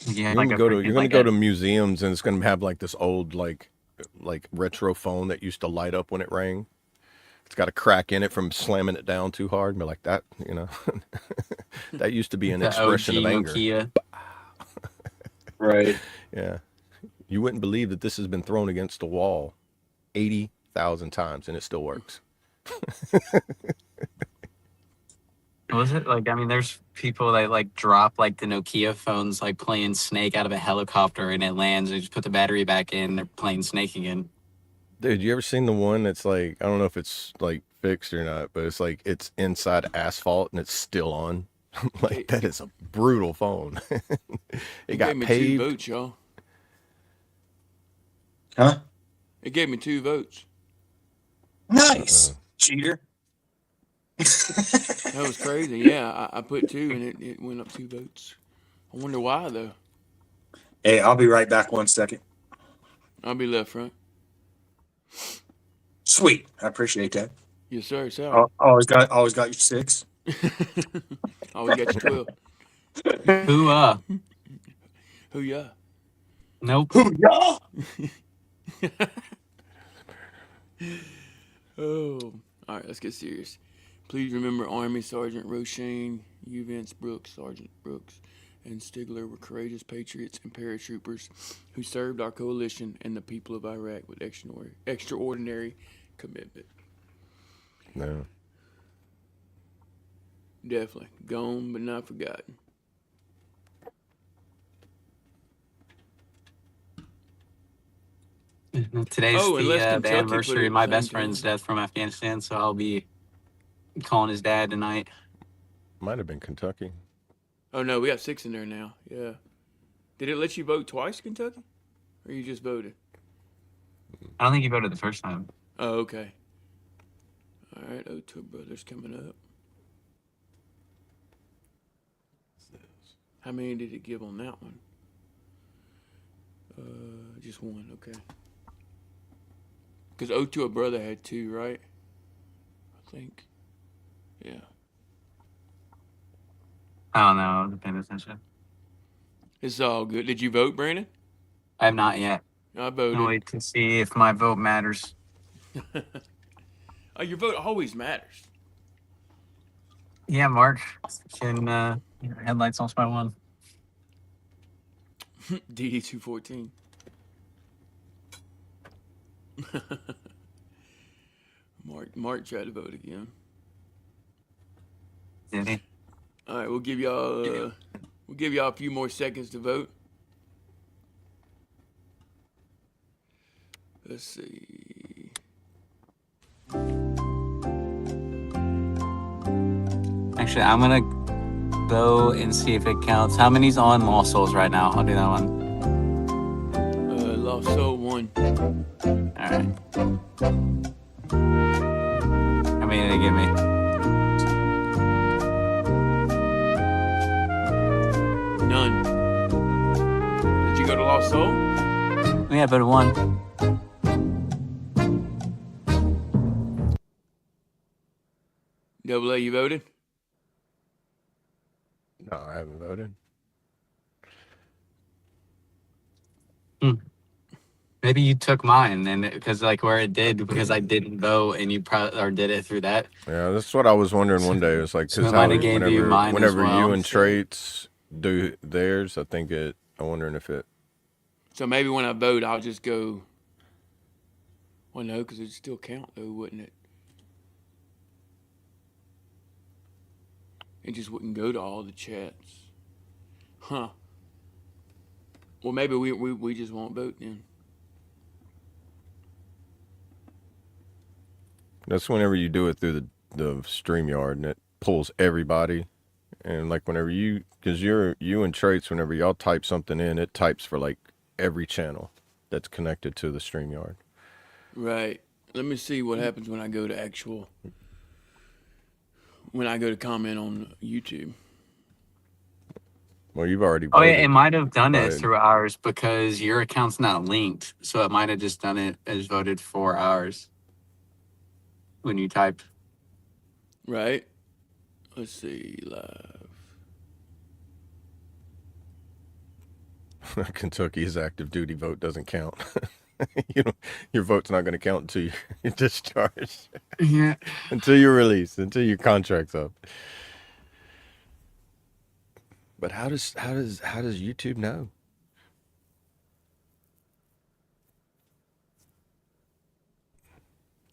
Yeah, You're like gonna a go to freaking you're gonna like go a to museums and it's gonna have like this old like retro phone that used to light up when it rang. It's got a crack in it from slamming it down too hard. But like that, that used to be an the expression of OG anger. Nokia. Right. Yeah. You wouldn't believe that this has been thrown against the wall 80,000 times and it still works. Was it like, I mean, there's people that like drop like the Nokia phones, like playing Snake out of a helicopter and it lands. They just put the battery back in. They're playing Snake again. Dude, you ever seen the one that's like, I don't know if it's like fixed or not, but it's like it's inside asphalt and it's still on? Like, that is a brutal phone. It It got gave me 2 paved. votes, y'all. Huh? It gave me 2 votes. Nice. Cheater. That was crazy. Yeah, I put 2 and it went up 2 votes. I wonder why though. Hey, I'll be right back 1 second. I'll be left front. Sweet. I appreciate that. Yes, sir. Sorry. Always got your 6. Always got your 12. Who, Who ya? nope. Y'all. Oh. All right, let's get serious. Please remember Army Sergeant Roshane, Vance Brooks, Sergeant Brooks, and Stigler were courageous patriots and paratroopers who served our coalition and the people of Iraq with extraordinary commitment. No. Definitely. Gone but not forgotten. Today's Oh, the, unless the Kentucky put anniversary it of at the my same best friend's time. death from Afghanistan, so I'll be calling his dad tonight. Might have been Kentucky. Oh no, we got 6 in there now. Yeah. Did it let you vote twice, Kentucky? Or you just voted? I don't think he voted the first time. Oh, okay. All right, O2 Brothers coming up. How many did it give on that one? Just one, okay. Because O2 Brother had 2, right? I think. Yeah. I don't know. I wasn't paying attention. It's all good. Did you vote, Brandon? I have not yet. I I'll voted. wait to see if my vote matters. Oh, your vote always matters. Yeah, Mark. Can headlights on spot one. DD214. Mark tried to vote again. Did he? All right, we'll give y'all a few more seconds to vote. Let's see. Actually, I'm gonna go and see if it counts. How many's on Lost Souls right now? I'll do that one. Lost Soul 1. All right. How many did they give me? None. Did you go to Lost Soul? Yeah, but one. Double A, you voted? No, I haven't voted. Maybe you took mine, and because like where it did because I didn't vote, and you probably or did it through that. Yeah, that's what I was wondering one day. It was like, So because it might how have gave you mine as whenever you well. and Traits do theirs, I think I'm wondering if it. So maybe when I vote, I'll just go. Well, no, because it'd still count, though, wouldn't it? It just wouldn't go to all the chats. Huh. Well, maybe we just won't vote then. That's whenever you do it through the StreamYard and it pulls everybody. And like whenever because you and Traits, whenever y'all type something in, it types for like every channel that's connected to the StreamYard. Right. Let me see what happens when I go to comment on YouTube. Well, you've already Oh voted. yeah, it might have done it but- through ours because your account's not linked, so it might have just done it as voted for ours when you typed. Right. Let's see, live. Kentucky's active duty vote doesn't count. Your vote's not going to count until you're discharged. Yeah. Until you're released, until your contract's up. But how does YouTube know?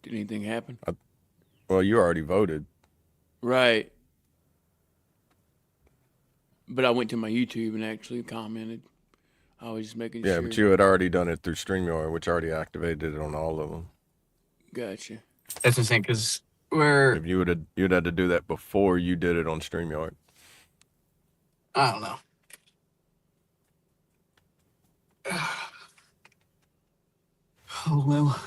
Did anything happen? Well, you already voted. Right. But I went to my YouTube and actually commented. I was just making sure. Yeah, but you had already done it through StreamYard, which already activated it on all of them. Gotcha. That's insane because we're. If you'd had to do that before you did it on StreamYard. I don't know. Oh well.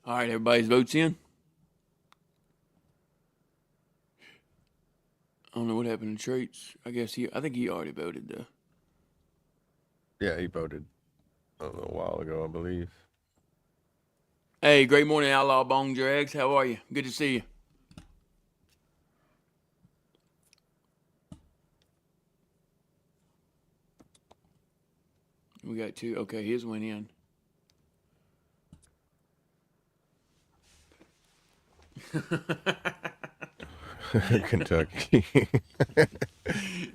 All right, everybody's votes in. I don't know what happened to Traits. I think he already voted though. Yeah, he voted a little while ago, I believe. Hey, great morning, Outlaw Bong Drags. How are you? Good to see you. We got 2. Okay, his went in. Kentucky.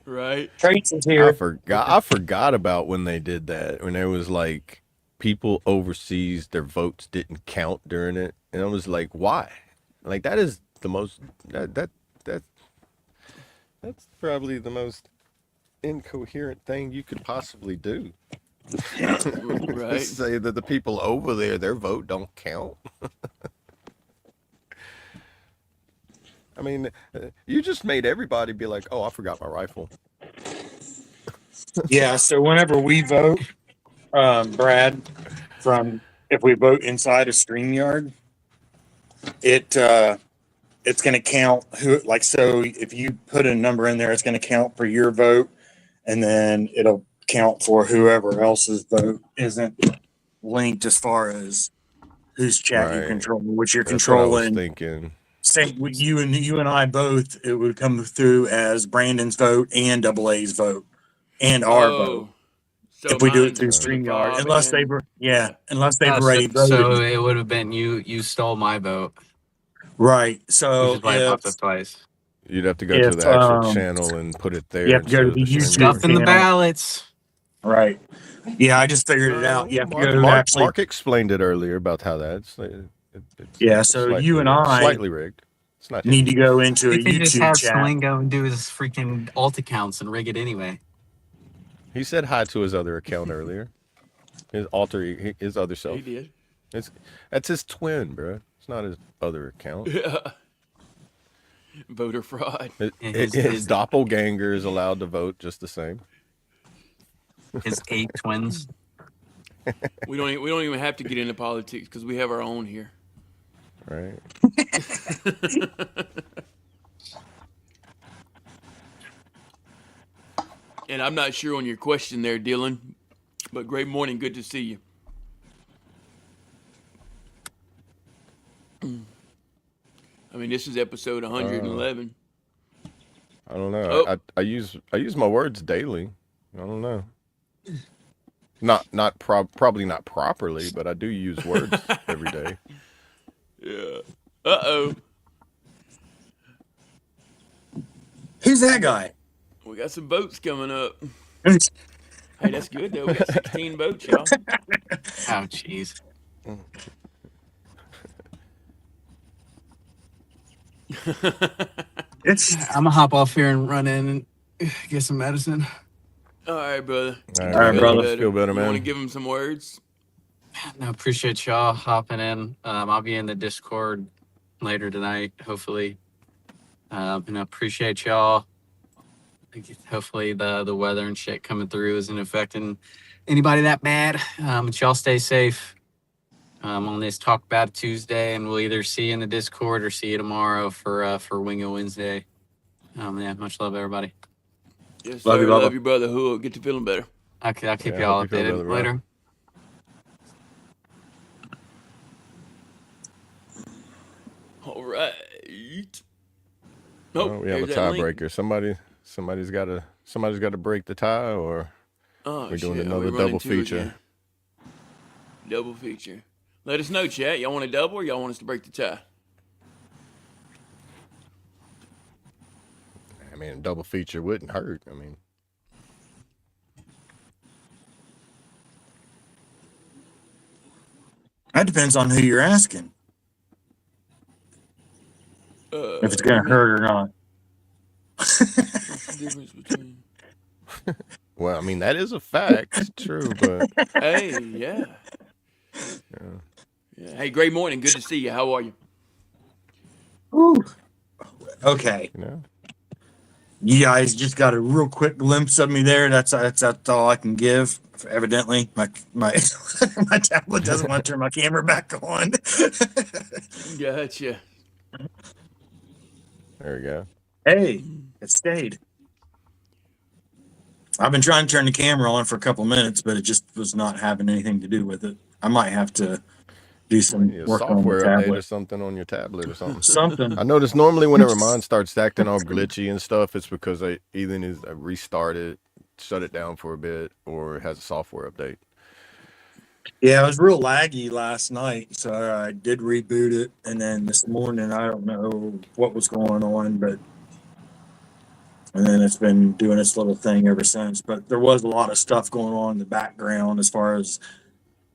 Right? Trace is I here. forgot about when they did that. When there was like people overseas, their votes didn't count during it, and I was like, why? Like that is the most that that's probably the most incoherent thing you could possibly do. Right. Say that the people over there, their vote don't count. I mean, you just made everybody be like, "Oh, I forgot my rifle." Yeah. So whenever we vote, Brad, from if we vote inside a StreamYard, it's going to count who. Like, so if you put a number in there, it's going to count for your vote, and then it'll count for whoever else's vote isn't linked as far as whose chat you Right. control, which you're That's what I was controlling. thinking. Say you and I both, it would come through as Brandon's vote and Double A's vote and our vote Oh, so if we do it mine's through for the StreamYard, fob unless and unless they've Oh, so, already so voted. it would have been you stole my vote, Right. which So is why it popped up twice. You'd have to go to if the actual channel and put it you there have to go instead to of the the YouTube StreamYard. Stuffing the channel, ballots. right? Yeah, I just figured it out. You have to go to actually. Mark explained it earlier about how that's it's Yeah, so you and slightly rigged. It's not need to hidden. go into a You can just YouTube have chat. Swain go and do his freaking alt accounts and rig it anyway. He said hi to his other account earlier. His other self. he did. That's his twin, bro. It's not his other account. Voter fraud. His doppelganger is allowed to vote just the same. His 8 twins. We don't even have to get into politics because we have our own here. Right. And I'm not sure on your question there, Dylan, but great morning. Good to see you. I mean, this is episode 111. I don't know. Oh. I use my words daily. I don't know. Probably not properly, but I do use words every day. Yeah. Uh-oh. Who's that guy? We got some votes coming up. Hey, that's good, though. We got 16 votes, y'all. Oh, jeez. I'm gonna hop off here and run in and get some medicine. All right, brother. All right, brother. Feel better, You want to man. give him some words? No, appreciate y'all hopping in. I'll be in the Discord later tonight, hopefully. And I appreciate y'all. Hopefully the weather and shit coming through isn't affecting anybody that bad. But y'all stay safe on this Talk About It Tuesday, and we'll either see you in the Discord or see you tomorrow for Wingo Wednesday. Yeah, much love, everybody. Yes, Love sir. you, Bubba. Love you, brother. Who get to feeling better. I'll keep Yeah, y'all hope you feel updated better, bro. later. All right. Oh, we have a there's that link. tiebreaker. Somebody's got to break the tie, or Oh, we're doing shit. Are another we running double two feature. again? Double feature. Let us know, chat. Y'all want a double or y'all want us to break the tie? I mean, a double feature wouldn't hurt. I mean, That depends on who you're asking. If it's going to hurt or not. What's the difference between... well, I mean that is a fact. It's true, but Hey, yeah. Hey, great morning. Good to see you. How are you? Ooh. Okay. you know, You guys just got a real quick glimpse of me there. That's all I can give. Evidently, my my tablet doesn't want to turn my camera back on. Gotcha. there we go. Hey, it stayed. I've been trying to turn the camera on for a couple minutes, but it just was not having anything to do with it. I might have to do some Yeah, work on the software update or tablet. something on your tablet or something. Something. I notice normally whenever mine starts acting all glitchy and stuff, it's because I restart it, shut it down for a bit, or it has a software update. Yeah, it was real laggy last night, so I did reboot it, and then this morning I don't know what was going on, but and then it's been doing its little thing ever since. But there was a lot of stuff going on in the background as far as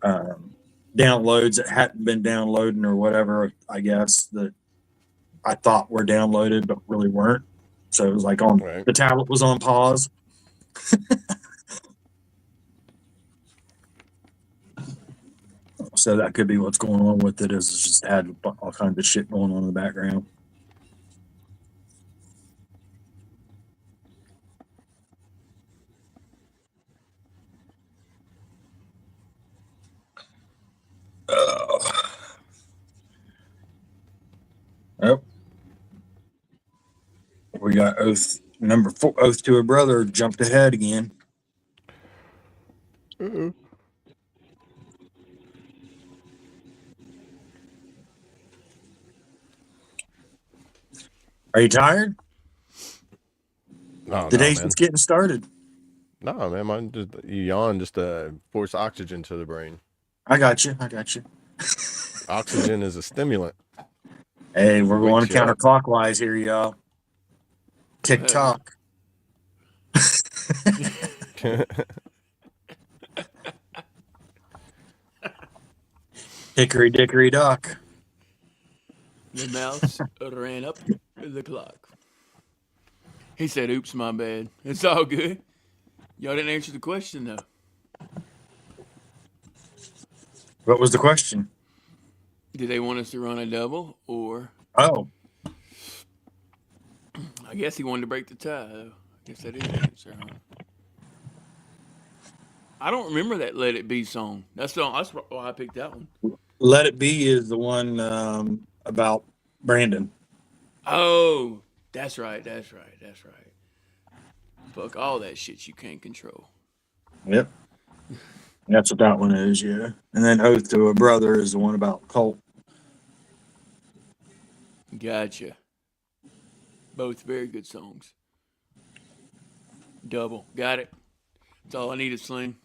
um, downloads that hadn't been downloading or whatever. I guess that I thought were downloaded but really weren't. So it was like on Right. the tablet was on pause. So that could be what's going on with it. Is it's just had all kinds of shit going on in the background. Oh, we got oath number 4. Oath to a brother jumped ahead again. Uh-oh. Are you tired? No, The no, day's man. just getting started. No, man. Mine just you yawn just to force oxygen to the brain. I got you. I got you. Oxygen is a stimulant. Hey, we're going Wakes you up. counterclockwise here, y'all. Tick tock. Hickory dickory dock. The mouse ran up the clock. He said, oops, my bad. It's all good. Y'all didn't answer the question, though. What was the question? Did they want us to run a double, or Oh, I guess he wanted to break the tie, though. I guess that is the answer, huh? I don't remember that "Let It Be" song. That's why I picked that one. Let It Be is the one about Brandon. Oh, that's right. That's right. That's right. Fuck all that shit you can't control. Yep. That's what that one is, yeah. And then Oath to a Brother is the one about Colt. Gotcha. Both very good songs. Double. Got it. That's all I need to sling.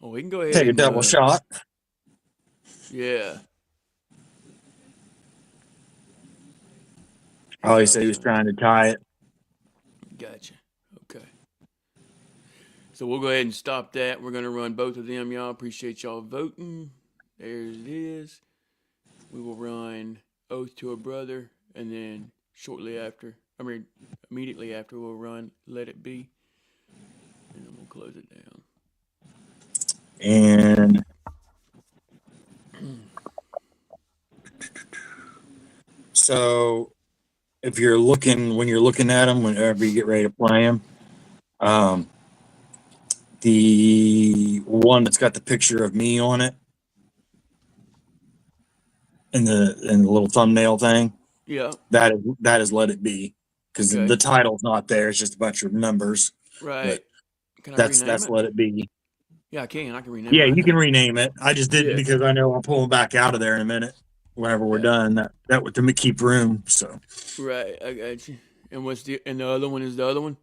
Well, we can go ahead Take a and double shot. yeah. Oh, he Yeah, said he was so- trying to tie it. Gotcha. Okay. So we'll go ahead and stop that. We're gonna run both of them, y'all. Appreciate y'all voting. There it is. We will run Oath to a Brother, and then immediately after, we'll run Let It Be, and then we'll close it down. And so if you're looking, when you're looking at them, whenever you get ready to play them, the one that's got the picture of me on it and the little thumbnail thing, Yeah. that is Let It Be, because Okay. the title's not there. It's just a bunch of numbers. Right. But Can I rename that's it? Let It Be. Yeah, I can. I can rename Yeah, it right you can now. rename it. I just didn't Yeah. because I know I'll pull them back out of there in a minute whenever we're done. That would to keep room. So Right. I got you. And the other one is the other one?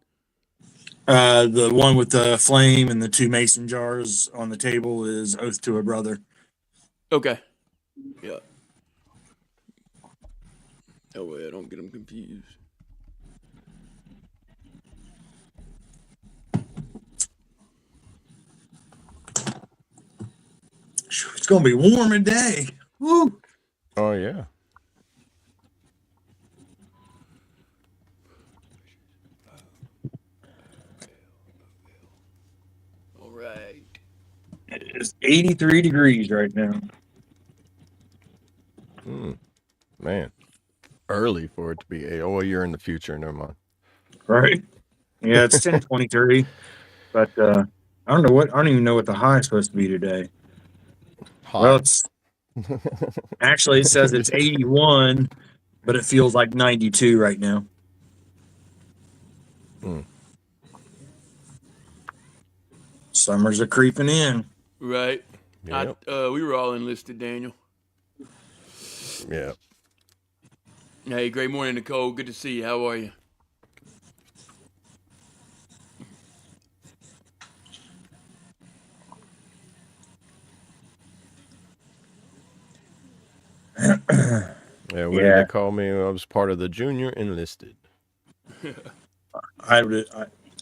the one with the flame and the 2 mason jars on the table is Oath to a Brother. Okay. Yeah. That way I don't get them confused. It's gonna be warm today. Woo! Oh yeah. All right. It's 83 degrees right now. Man. Early for it to be a you're in the future, never mind. Right? Yeah, it's 10:23. But I don't even know what the high is supposed to be today. Hot. Well, it's actually it says it's 81, but it feels like 92 right now. Summers are creeping in. Right. Yep. We were all enlisted, Daniel. Yeah. Hey, great morning, Nicole. Good to see you. How are you? Yeah, what did they Yeah, call me? I was part of the junior enlisted.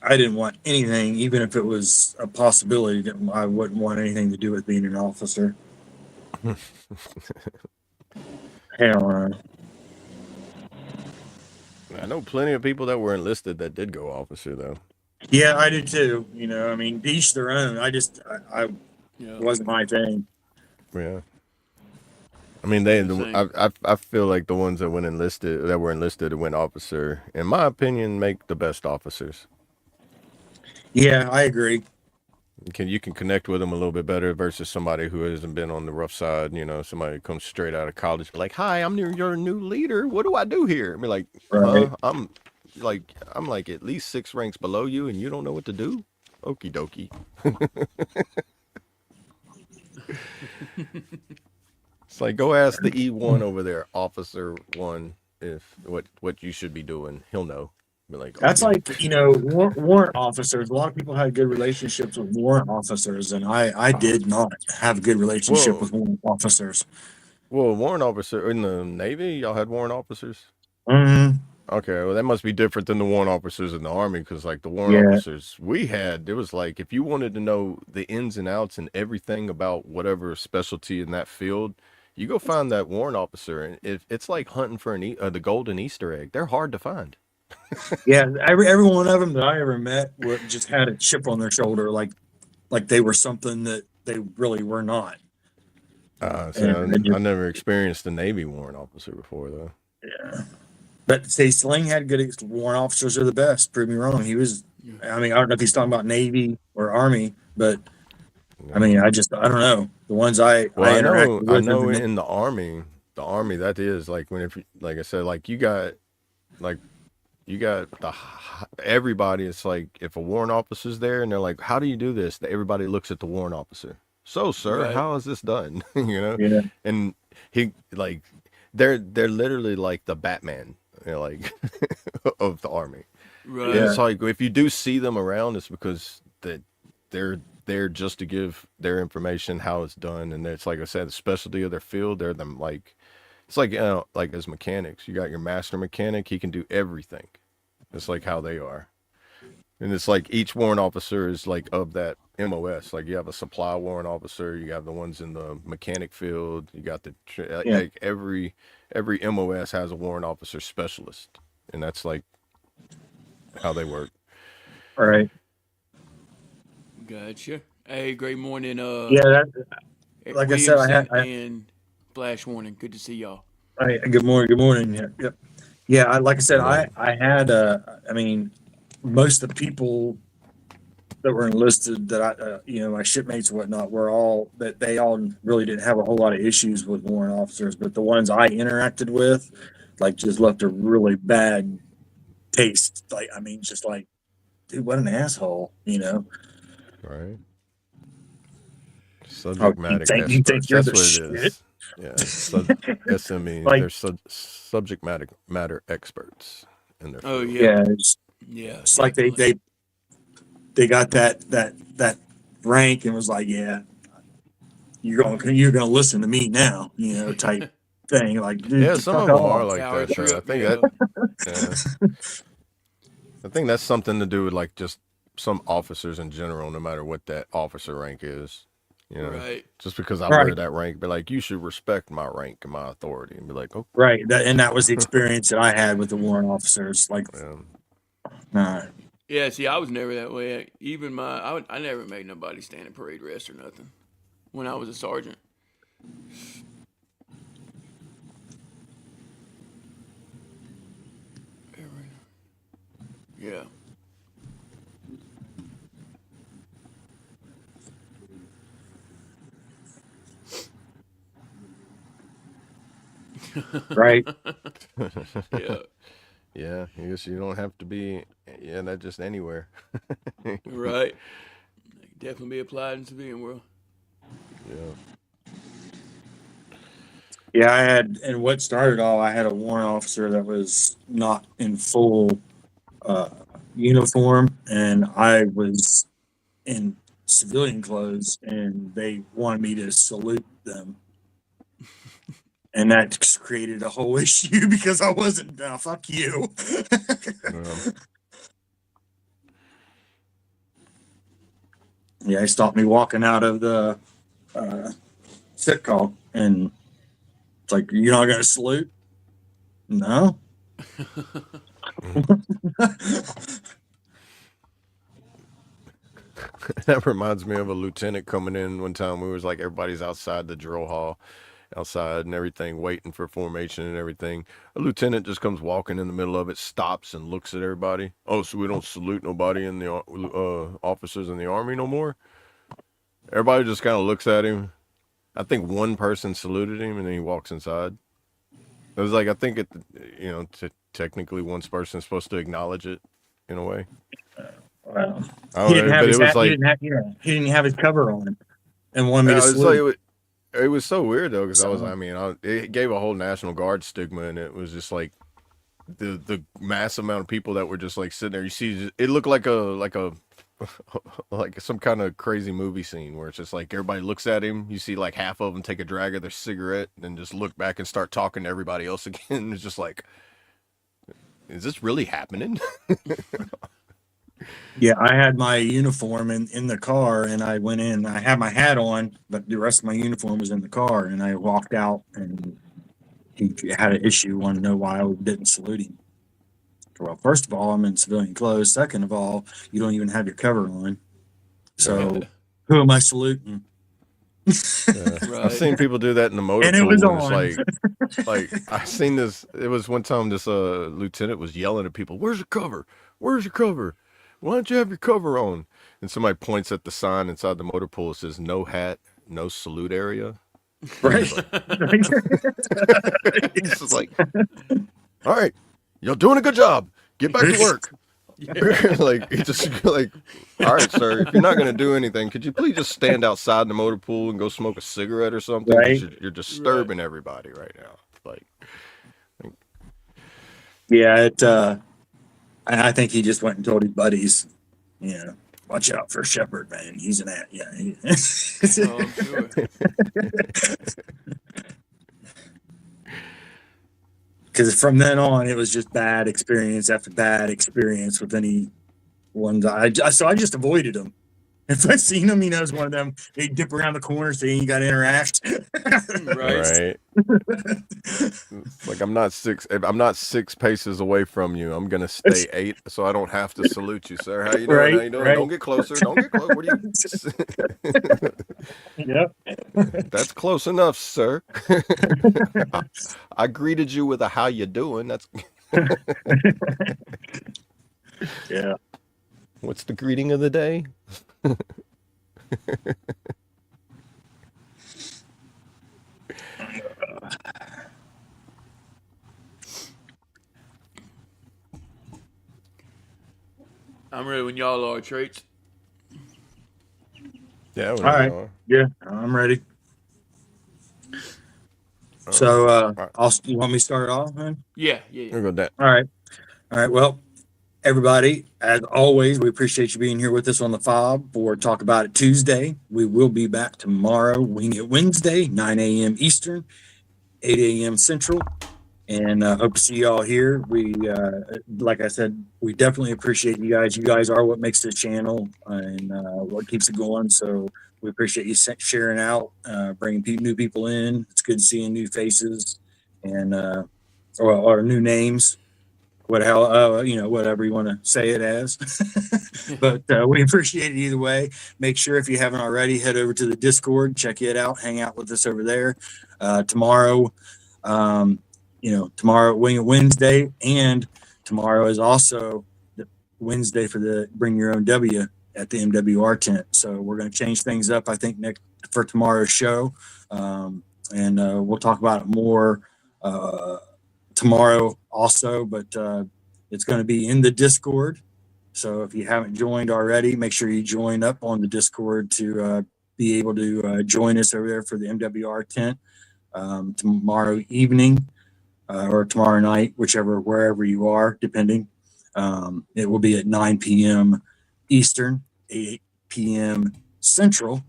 I didn't want anything, even if it was a possibility. I wouldn't want anything to do with being an officer. Hell no. I know plenty of people that were enlisted that did go officer though. Yeah, I do too. I mean, each their own. I Yeah. wasn't my thing. Yeah. I mean, Same. I feel like the ones that were enlisted and went officer, in my opinion, make the best officers. Yeah, I agree. You can connect with them a little bit better versus somebody who hasn't been on the rough side. Somebody who comes straight out of college, be like, "Hi, I'm your new leader. What do I do here?" Be like, Right. "Huh? I'm like at least 6 ranks below you, and you don't know what to do." Okie dokie. It's like, go ask the E1 over there, Officer One, if what you should be doing. He'll know. Be like, That's okay. like, warrant officers. A lot of people had good relationships with warrant officers, and I did not have a good relationship Whoa, with warrant officers. well, warrant officer in the Navy, y'all had warrant officers. Hmm. Okay, well, that must be different than the warrant officers in the Army, because like the warrant Yeah, officers we had, it was like if you wanted to know the ins and outs and everything about whatever specialty in that field, you go find that warrant officer, and if it's like hunting for the golden Easter egg, they're hard to find. yeah. Every one of them that I ever met just had a chip on their shoulder, like they were something that they really were not. And So I never experienced a Navy warrant officer before though. yeah. But say Sling had good warrant officers are the best. Prove me wrong. He was. I mean, I don't know if he's talking about Navy or Army, but I mean, I don't know. The ones Well, I interacted I with in know the in the army that is like like I said, like like you got everybody. It's like if a warrant officer's there and they're like, "How do you do this?" Everybody looks at the warrant officer. So, sir, Right. how is this done? yeah. And he like they're literally like the Batman, like of the army. Right. And Yeah. it's like if you do see them around, it's because they're there just to give their information how it's done, and it's like I said, the specialty of their field. They're them like it's like as mechanics, you got your master mechanic. He can do everything. It's like how they are, and it's like each warrant officer is like of that MOS. Like you have a supply warrant officer, you have the ones in the mechanic field, you got Yeah. like every MOS has a warrant officer specialist, and that's like how they work. All right. Gotcha. Hey, great morning, Yeah. Like I said, Williamson and Flash Warning. Good to see y'all. good morning. Good morning. Yeah. Yep. Yeah. Like I said, Good morning. I had. I mean, most of the people that were enlisted that my shipmates and whatnot were all that they all really didn't have a whole lot of issues with warrant officers, but the ones I interacted with, like, just left a really bad taste. Like, I mean, just like, dude, what an asshole, Right. Oh, Subject you matter think experts. you're That's the what it shit? is. Yeah. SMEs. Like, They're subject matter experts in their Oh field. yeah. yeah, Yeah. it's like Definitely. they got that rank and was like, yeah, you're gonna listen to me now, type thing. Like, Yeah, dude, some fuck of them are off. like Power that though. trip. Yeah. Yeah, I think that's something to do with like just some officers in general, no matter what that officer rank is. Right. Just because I wear Right, that rank, be like, you should respect my rank and my authority, and be like, oh, right. That was the experience that I had with the warrant officers. Like, nah. Yeah. See, I was never that way. Even I never made nobody stand in parade rest or nothing when I was a sergeant. Yeah. Right. Yeah. yeah, I guess you don't have to be, yeah, that just anywhere. Right. Definitely be applied in civilian world. Yeah. Yeah, and what started all, I had a warrant officer that was not in full uh, uniform, and I was in civilian clothes, and they wanted me to salute them. And that created a whole issue because I wasn't, fuck you. Yeah, he stopped me walking out of the sit call, and it's like, you're not going to salute? No. That reminds me of a lieutenant coming in one time. We was like, everybody's outside the drill hall, outside and everything, waiting for formation and everything. A lieutenant just comes walking in the middle of it, stops and looks at everybody. Oh, so we don't salute nobody in the officers in the Army no more? Everybody just kind of looks at him. I think one person saluted him, and then he walks inside. It was like, I think technically one person's supposed to acknowledge it in a way. Well, he didn't have his hat. Like, he didn't have his cover on him, and wanted me to salute. It was so weird though, because it gave a whole National Guard stigma, and it was just like the mass amount of people that were just like sitting there. You see, it looked like like some kind of crazy movie scene where it's just like everybody looks at him. You see like half of them take a drag of their cigarette and then just look back and start talking to everybody else again. It's just like, is this really happening? Yeah, I had my uniform in the car, and I went in. I had my hat on, but the rest of my uniform was in the car, and I walked out, and he had an issue, wanted to know why I didn't salute him. Well, first of all, I'm in civilian clothes. Second of all, you don't even have your cover on. So who am I saluting? Right. I've seen people do that in the motor and pool. It was on. It's like I seen this. It was one time this lieutenant was yelling at people, "Where's your cover? Where's your cover? Why don't you have your cover on?" And somebody points at the sign inside the motor pool. It says, "No hat, no salute area." Right. It's just like, all right, you're doing a good job. Get back to work. Like, it's just like, all right, sir, if you're not going to do anything, could you please just stand outside the motor pool and go smoke a cigarette or something? Right. You're disturbing everybody right now. Like, yeah, I think he just went and told his buddies, watch out for Shepard, man. He's an ant. Yeah. Oh, I'm sure. Because from then on, it was just bad experience after bad experience with any ones. So I just avoided them. If I seen him, it's one of them. They dip around the corner, so you got to interact. Right. Like, I'm not 6 paces away from you. I'm gonna stay 8, so I don't have to salute you, sir. How you doing? Right, How you doing? right. Don't get closer. Don't get close. What are you? Yep. That's close enough, sir. I greeted you with a "How you doing?" That's Yeah. What's the greeting of the day? I'm ready when y'all are, Traits. Yeah. All right. Yeah, I'm ready. So, you want me to start off, man? Yeah. We'll go that. All right. Well, everybody, as always, we appreciate you being here with us on the FOB for Talk About It Tuesday. We will be back tomorrow, Wing It Wednesday, 9 a.m. Eastern, 8 a.m. Central. And hope to see y'all here. We, like I said, we definitely appreciate you guys. You guys are what makes the channel and what keeps it going. So we appreciate you sharing out, bringing new people in. It's good seeing new faces and or new names. Whatever you want to say it as. But we appreciate it either way. Make sure, if you haven't already, head over to the Discord, check it out, hang out with us over there. Tomorrow, tomorrow Wing It Wednesday, and tomorrow is also the Wednesday for the Bring Your Own W at the MWR tent. So we're going to change things up, I think, for tomorrow's show. And we'll talk about it more tomorrow also, but it's going to be in the Discord. So if you haven't joined already, make sure you join up on the Discord to be able to join us over there for the MWR tent tomorrow evening or tomorrow night, wherever you are, depending. It will be at 9 p.m. Eastern, 8 p.m. Central.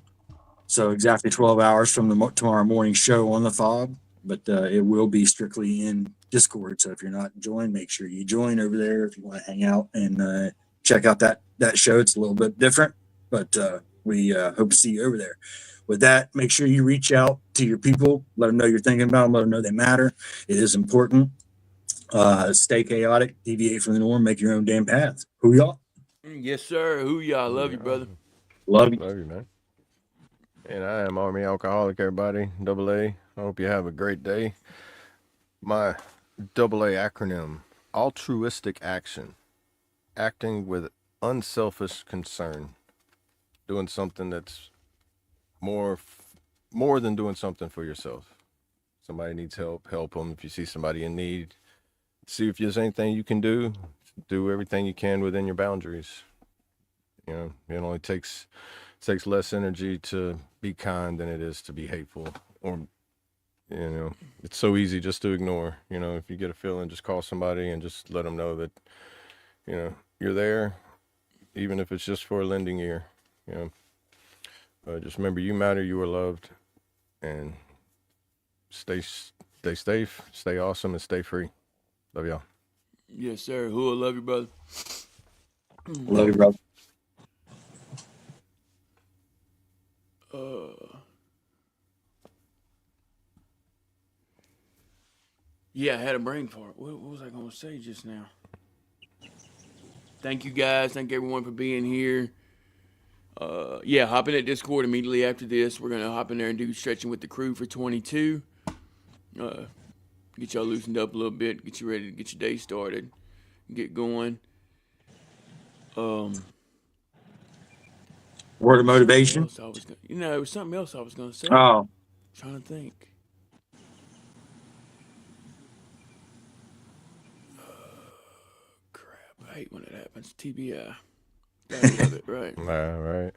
So exactly 12 hours from the tomorrow morning show on the FOB. but it will be strictly in Discord. So if you're not joined, make sure you join over there if you want to hang out and check out that show. It's a little bit different, but we hope to see you over there. With that, make sure you reach out to your people, let them know you're thinking about them, let them know they matter. It is important. Stay chaotic, deviate from the norm, make your own damn path. Who y'all? Yes, sir. Who y'all? Love you, brother. Love you. Love you, man. And I am Army Alcoholic, everybody. Double A. I hope you have a great day. My double A acronym: altruistic action, acting with unselfish concern, doing something that's more than doing something for yourself. Somebody needs help, help them. If you see somebody in need, see if there's anything you can do. Do everything you can within your boundaries. You know, it only takes less energy to be kind than it is to be hateful. Or, you know, it's so easy just to ignore. You know, if you get a feeling, just call somebody and just let them know that, you know, you're there, even if it's just for a lending ear. You know, just remember, you matter, you are loved, and stay safe, stay awesome, and stay free. Love y'all. Yes, sir. Who will love you, brother? Love you, brother. Yeah, I had a brain fart. What was I going to say just now? Thank you, guys. Thank everyone for being here. Yeah, hop in at Discord immediately after this. We're going to hop in there and do stretching with the crew for 22. Get y'all loosened up a little bit. Get you ready to get your day started. Get going. Word of motivation. It was something else I was going to say. Oh, Trying to think. Crap. I hate when it happens. TBI. Gotta love it, right? All right.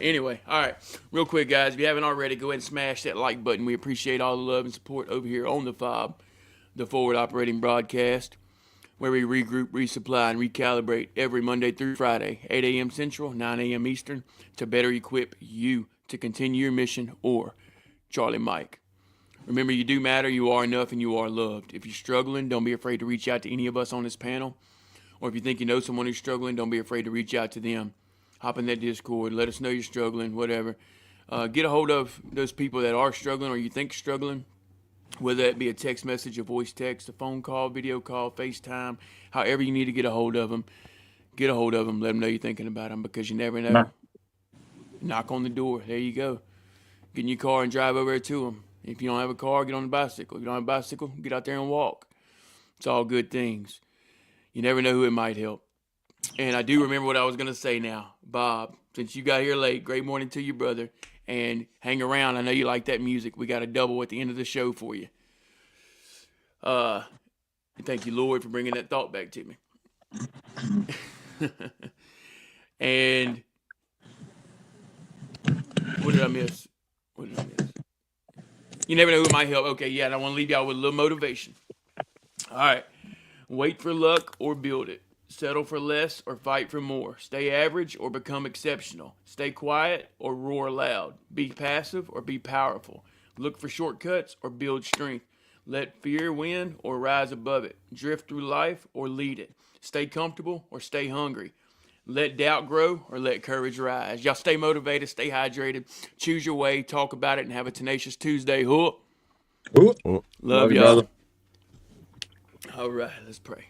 Anyway, all right. Real quick, guys, if you haven't already, go ahead and smash that like button. We appreciate all the love and support over here on the FOB, the Forward Operating Broadcast, where we regroup, resupply, and recalibrate every Monday through Friday, 8 a.m. Central, 9 a.m. Eastern, to better equip you to continue your mission, or Charlie Mike. Remember, you do matter, you are enough, and you are loved. If you're struggling, don't be afraid to reach out to any of us on this panel. Or if you think you know someone who's struggling, don't be afraid to reach out to them. Hop in that Discord. Let us know you're struggling, whatever. Get a hold of those people that are struggling or you think struggling, whether that be a text message, a voice text, a phone call, video call, FaceTime, however you need to get a hold of them. Get a hold of them. Let them know you're thinking about them, because you never know. Knock on the door. There you go. Get in your car and drive over to them. If you don't have a car, get on a bicycle. If you don't have a bicycle, get out there and walk. It's all good things. You never know who it might help. And I do remember what I was going to say now. Bob, since you got here late, great morning to you, brother. And hang around. I know you like that music. We got a double at the end of the show for you. Thank you, Lord, for bringing that thought back to me. And what did I miss? You never know who might help. Okay, yeah, and I want to leave y'all with a little motivation. All right. Wait for luck or build it. Settle for less or fight for more. Stay average or become exceptional. Stay quiet or roar loud. Be passive or be powerful. Look for shortcuts or build strength. Let fear win or rise above it. Drift through life or lead it. Stay comfortable or stay hungry. Let doubt grow or let courage rise. Y'all stay motivated, stay hydrated, choose your way, talk about it, and have a tenacious Tuesday. Love you, y'all. brother. All right, let's pray.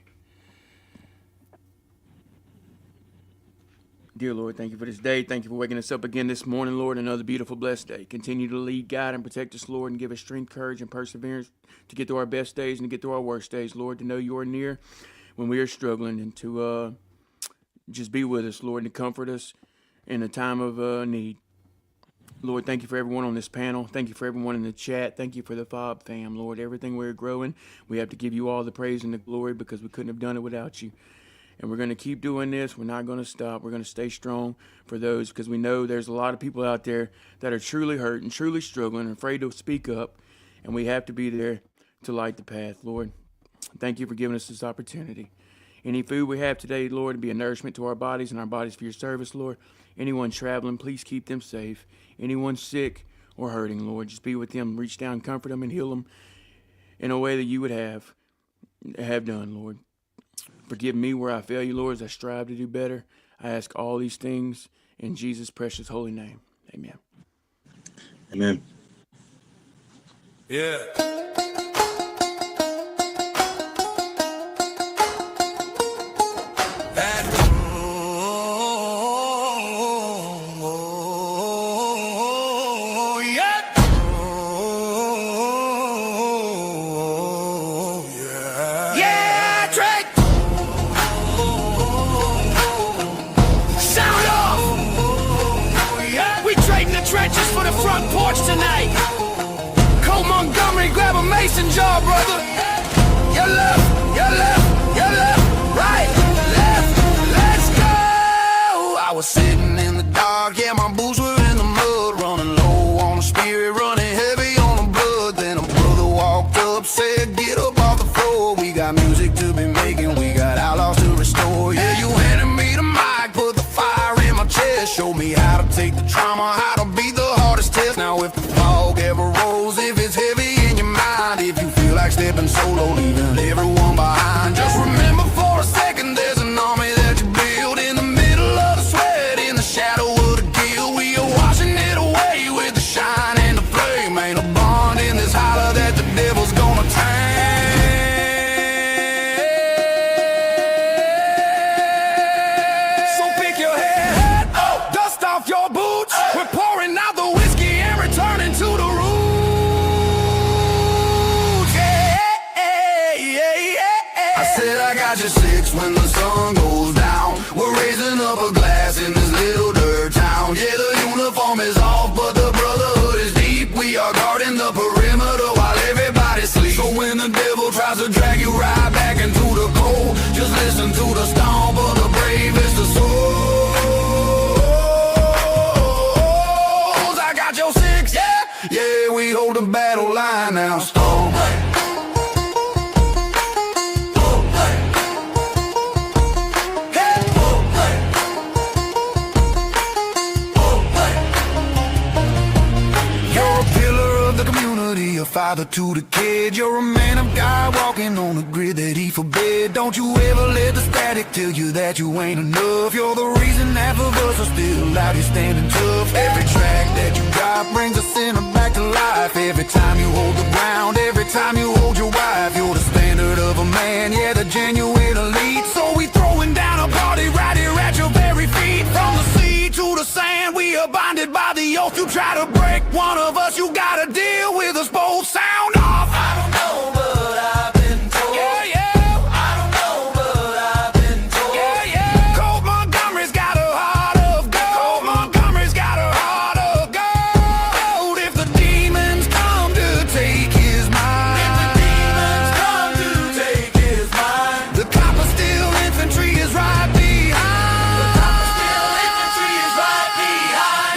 Dear Lord, thank you for this day. Thank you for waking us up again this morning, Lord. Another beautiful, blessed day. Continue to lead, guide, and protect us, Lord, and give us strength, courage, and perseverance to get through our best days and to get through our worst days, Lord, to know you are near when we are struggling, and to just be with us, Lord, and to comfort us in a time of need. Lord, thank you for everyone on this panel. Thank you for everyone in the chat. Thank you for the FOB fam, Lord. Everything we're growing, we have to give you all the praise and the glory, because we couldn't have done it without you. And we're going to keep doing this. We're not going to stop. We're going to stay strong for those, because we know there's a lot of people out there that are truly hurt and truly struggling and afraid to speak up. And we have to be there to light the path, Lord. Thank you for giving us this opportunity. Any food we have today, Lord, be a nourishment to our bodies and our bodies for your service, Lord. Anyone traveling, please keep them safe. Anyone sick or hurting, Lord, just be with them. Reach down, comfort them, and heal them in a way that you would have done, Lord. Forgive me where I fail you, Lord, as I strive to do better. I ask all these things in Jesus' precious holy name. Amen. Amen. Yeah. Trenches for the front porch tonight. Cole Montgomery, grab a mason jar, brother. Your left, your left, your left, right, left, let's go. I was sitting in the dark, yeah, my boots were in the mud, running low on the spirit, running heavy on the blood. Then a brother walked up, said, get up off the floor. We got music to be making, we got outlaws to restore. Yeah, you handed me the mic, put the fire in my chest, showed me how to take the trauma, how to beat the hardest test. Now if the fog ever rolls, if it's heavy in your mind, if you feel like stepping solo, leaving everyone behind, just remember for a second there's an army that you build in the middle of the sweat, in the shadow of the guild. We are washing it away with the shine and the flame. Ain't a bond in this holler that the devil's gonna tame. So pick your head up, dust off your boots. We're pouring out the whiskey and returning to the roots. Yeah, yeah, yeah. I said I got your six when the sun goes down. We're raising up a glass in this little dirt town. Yeah, the uniform is off, but the brotherhood is deep. We are guarding the perimeter while everybody sleeps. So when the devil tries to drag you right back into the cold, just listen to the stomp of the bravest of souls. I got your six, yeah, yeah, we hold the battle line now. Storm. A father to the kid, you're a man of God walking on the grid that he forbid. Don't you ever let the static tell you that you ain't enough. You're the reason half of us are still out here standing tough. Every track that you got brings a sinner back to life. Every time you hold the ground, every time you hold your wife, you're the standard of a man, yeah, the genuine elite. So we throwing down a party right here at your very feet. From the sea to the sand, we are bonded by the oath. You try to break one of us, you gotta deal with us both. Sound off. I don't know, but I've been told. Yeah, yeah. I don't know, but I've been told. Yeah, yeah. Cole Montgomery's got a heart of gold. Cole Montgomery's got a heart of gold. If the demons come to take his mind, if the demons come to take his mind, the copper steel infantry is right behind. The copper steel infantry is right behind.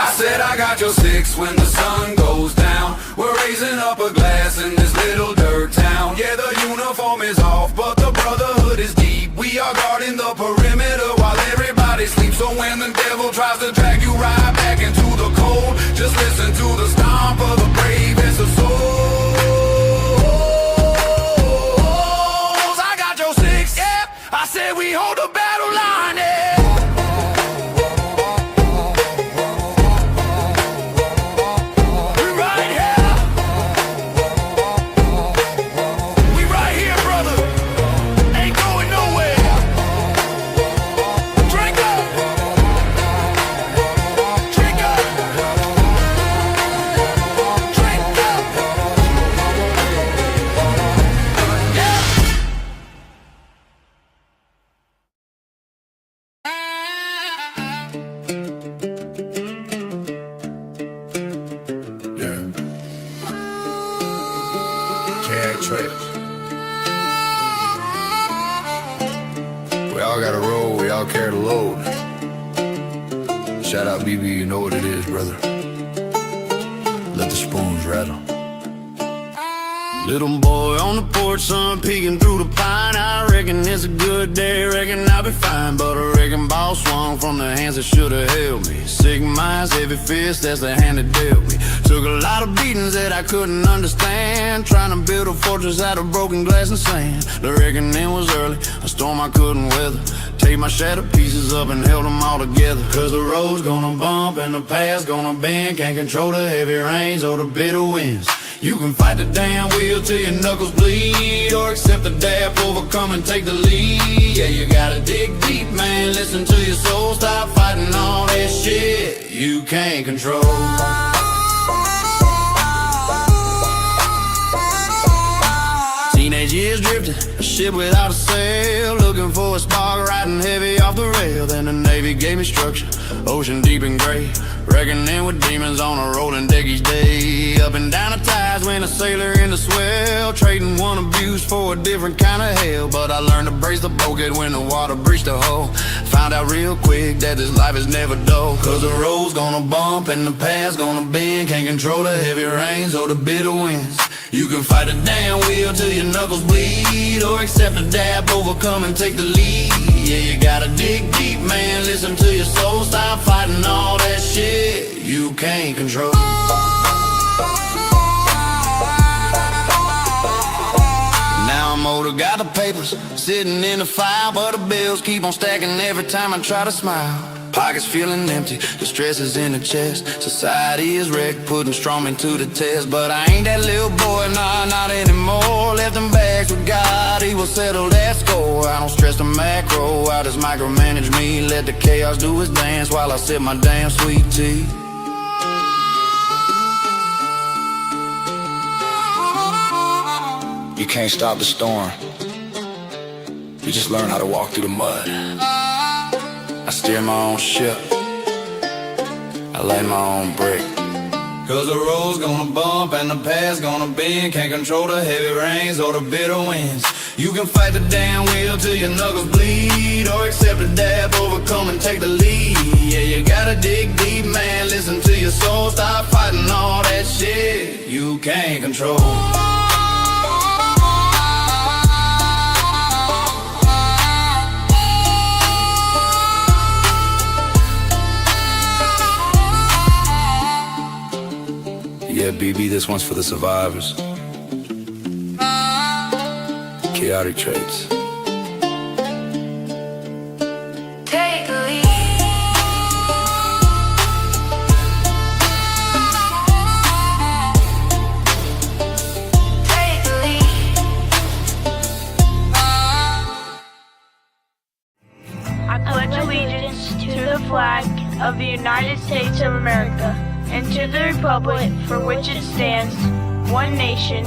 I said I got your six when the sun goes down. We're raising up a glass in this little dirt town. Yeah, the uniform is off, but the brotherhood is deep. We are guarding the perimeter while everybody sleeps. So when the devil tries to drag you right back into the cold, just listen to the stomp of the bravest of souls. I got your six, yeah. I said we hold the battle line, yeah. We all gotta roll, we all carry the load. Shout out BB, you know what it is, brother. Let the spoons rattle. Little boy on the porch, sun peeking through the pine. I reckon it's a good day, reckon I'll be fine. But a wrecking ball swung from the hands that should've held me. Sick minds, heavy fists, that's the hand that dealt me. Took a lot of beatings that I couldn't understand, trying to build a fortress out of broken glass and sand. The reckoning was early, a storm I couldn't weather. Take my shattered pieces up and held them all together. Cause the road's gonna bump and the path's gonna bend. Can't control the heavy rains or the bitter winds. You can fight the damn wheel till your knuckles bleed, or accept the dap, overcome and take the lead. Yeah, you gotta dig deep, man, listen to your soul. Stop fighting all that shit you can't control. Teenage years drifting, a ship without a sail, looking for a spark, riding heavy off the rail. Then the Navy gave me structure, ocean deep and gray, reckoning with demons on a rolling deck each day. Up and down the tides when a sailor in the swell, trading one abuse for a different kind of hell. But I learned to brace the bulkhead when the water breached the hull. Found out real quick that this life is never dull. Cause the road's gonna bump and the path's gonna bend. Can't control the heavy rains or the bitter winds. You can fight the damn wheel till your knuckles bleed, or accept the dap, overcome and take the lead. Yeah, you gotta dig deep, man, listen to your soul. Stop fighting all that shit you can't control. Now I'm older, got the papers sitting in the file, but the bills keep on stacking every time I try to smile. Pockets feeling empty, the stress is in the chest. Society is wrecked, putting Strongman to the test. But I ain't that little boy, nah, not anymore. Left them bags with God, he will settle that score. I don't stress the macro, I just micromanage me. Let the chaos do its dance while I sip my damn sweet tea. You can't stop the storm, you just learn how to walk through the mud. I steer my own ship, I lay my own brick. Cause the road's gonna bump and the path's gonna bend. Can't control the heavy rains or the bitter winds. You can fight the damn wheel till your knuckles bleed, or accept the dab, overcome and take the lead. Yeah, you gotta dig deep, man, listen to your soul. Stop fighting all that shit you can't control. Yeah, BB, this one's for the survivors. Chaotic traits. Take a lead. Take a lead. I pledge allegiance to the flag of the United States of America and to the republic for which it stands, one nation,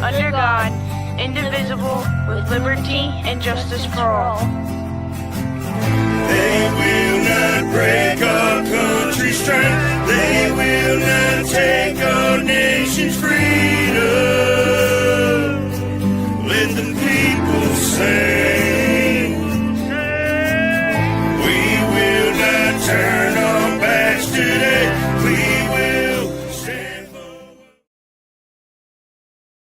under God, indivisible, with liberty and justice for all. They will not break our country's strength. They will not take our nation's freedom.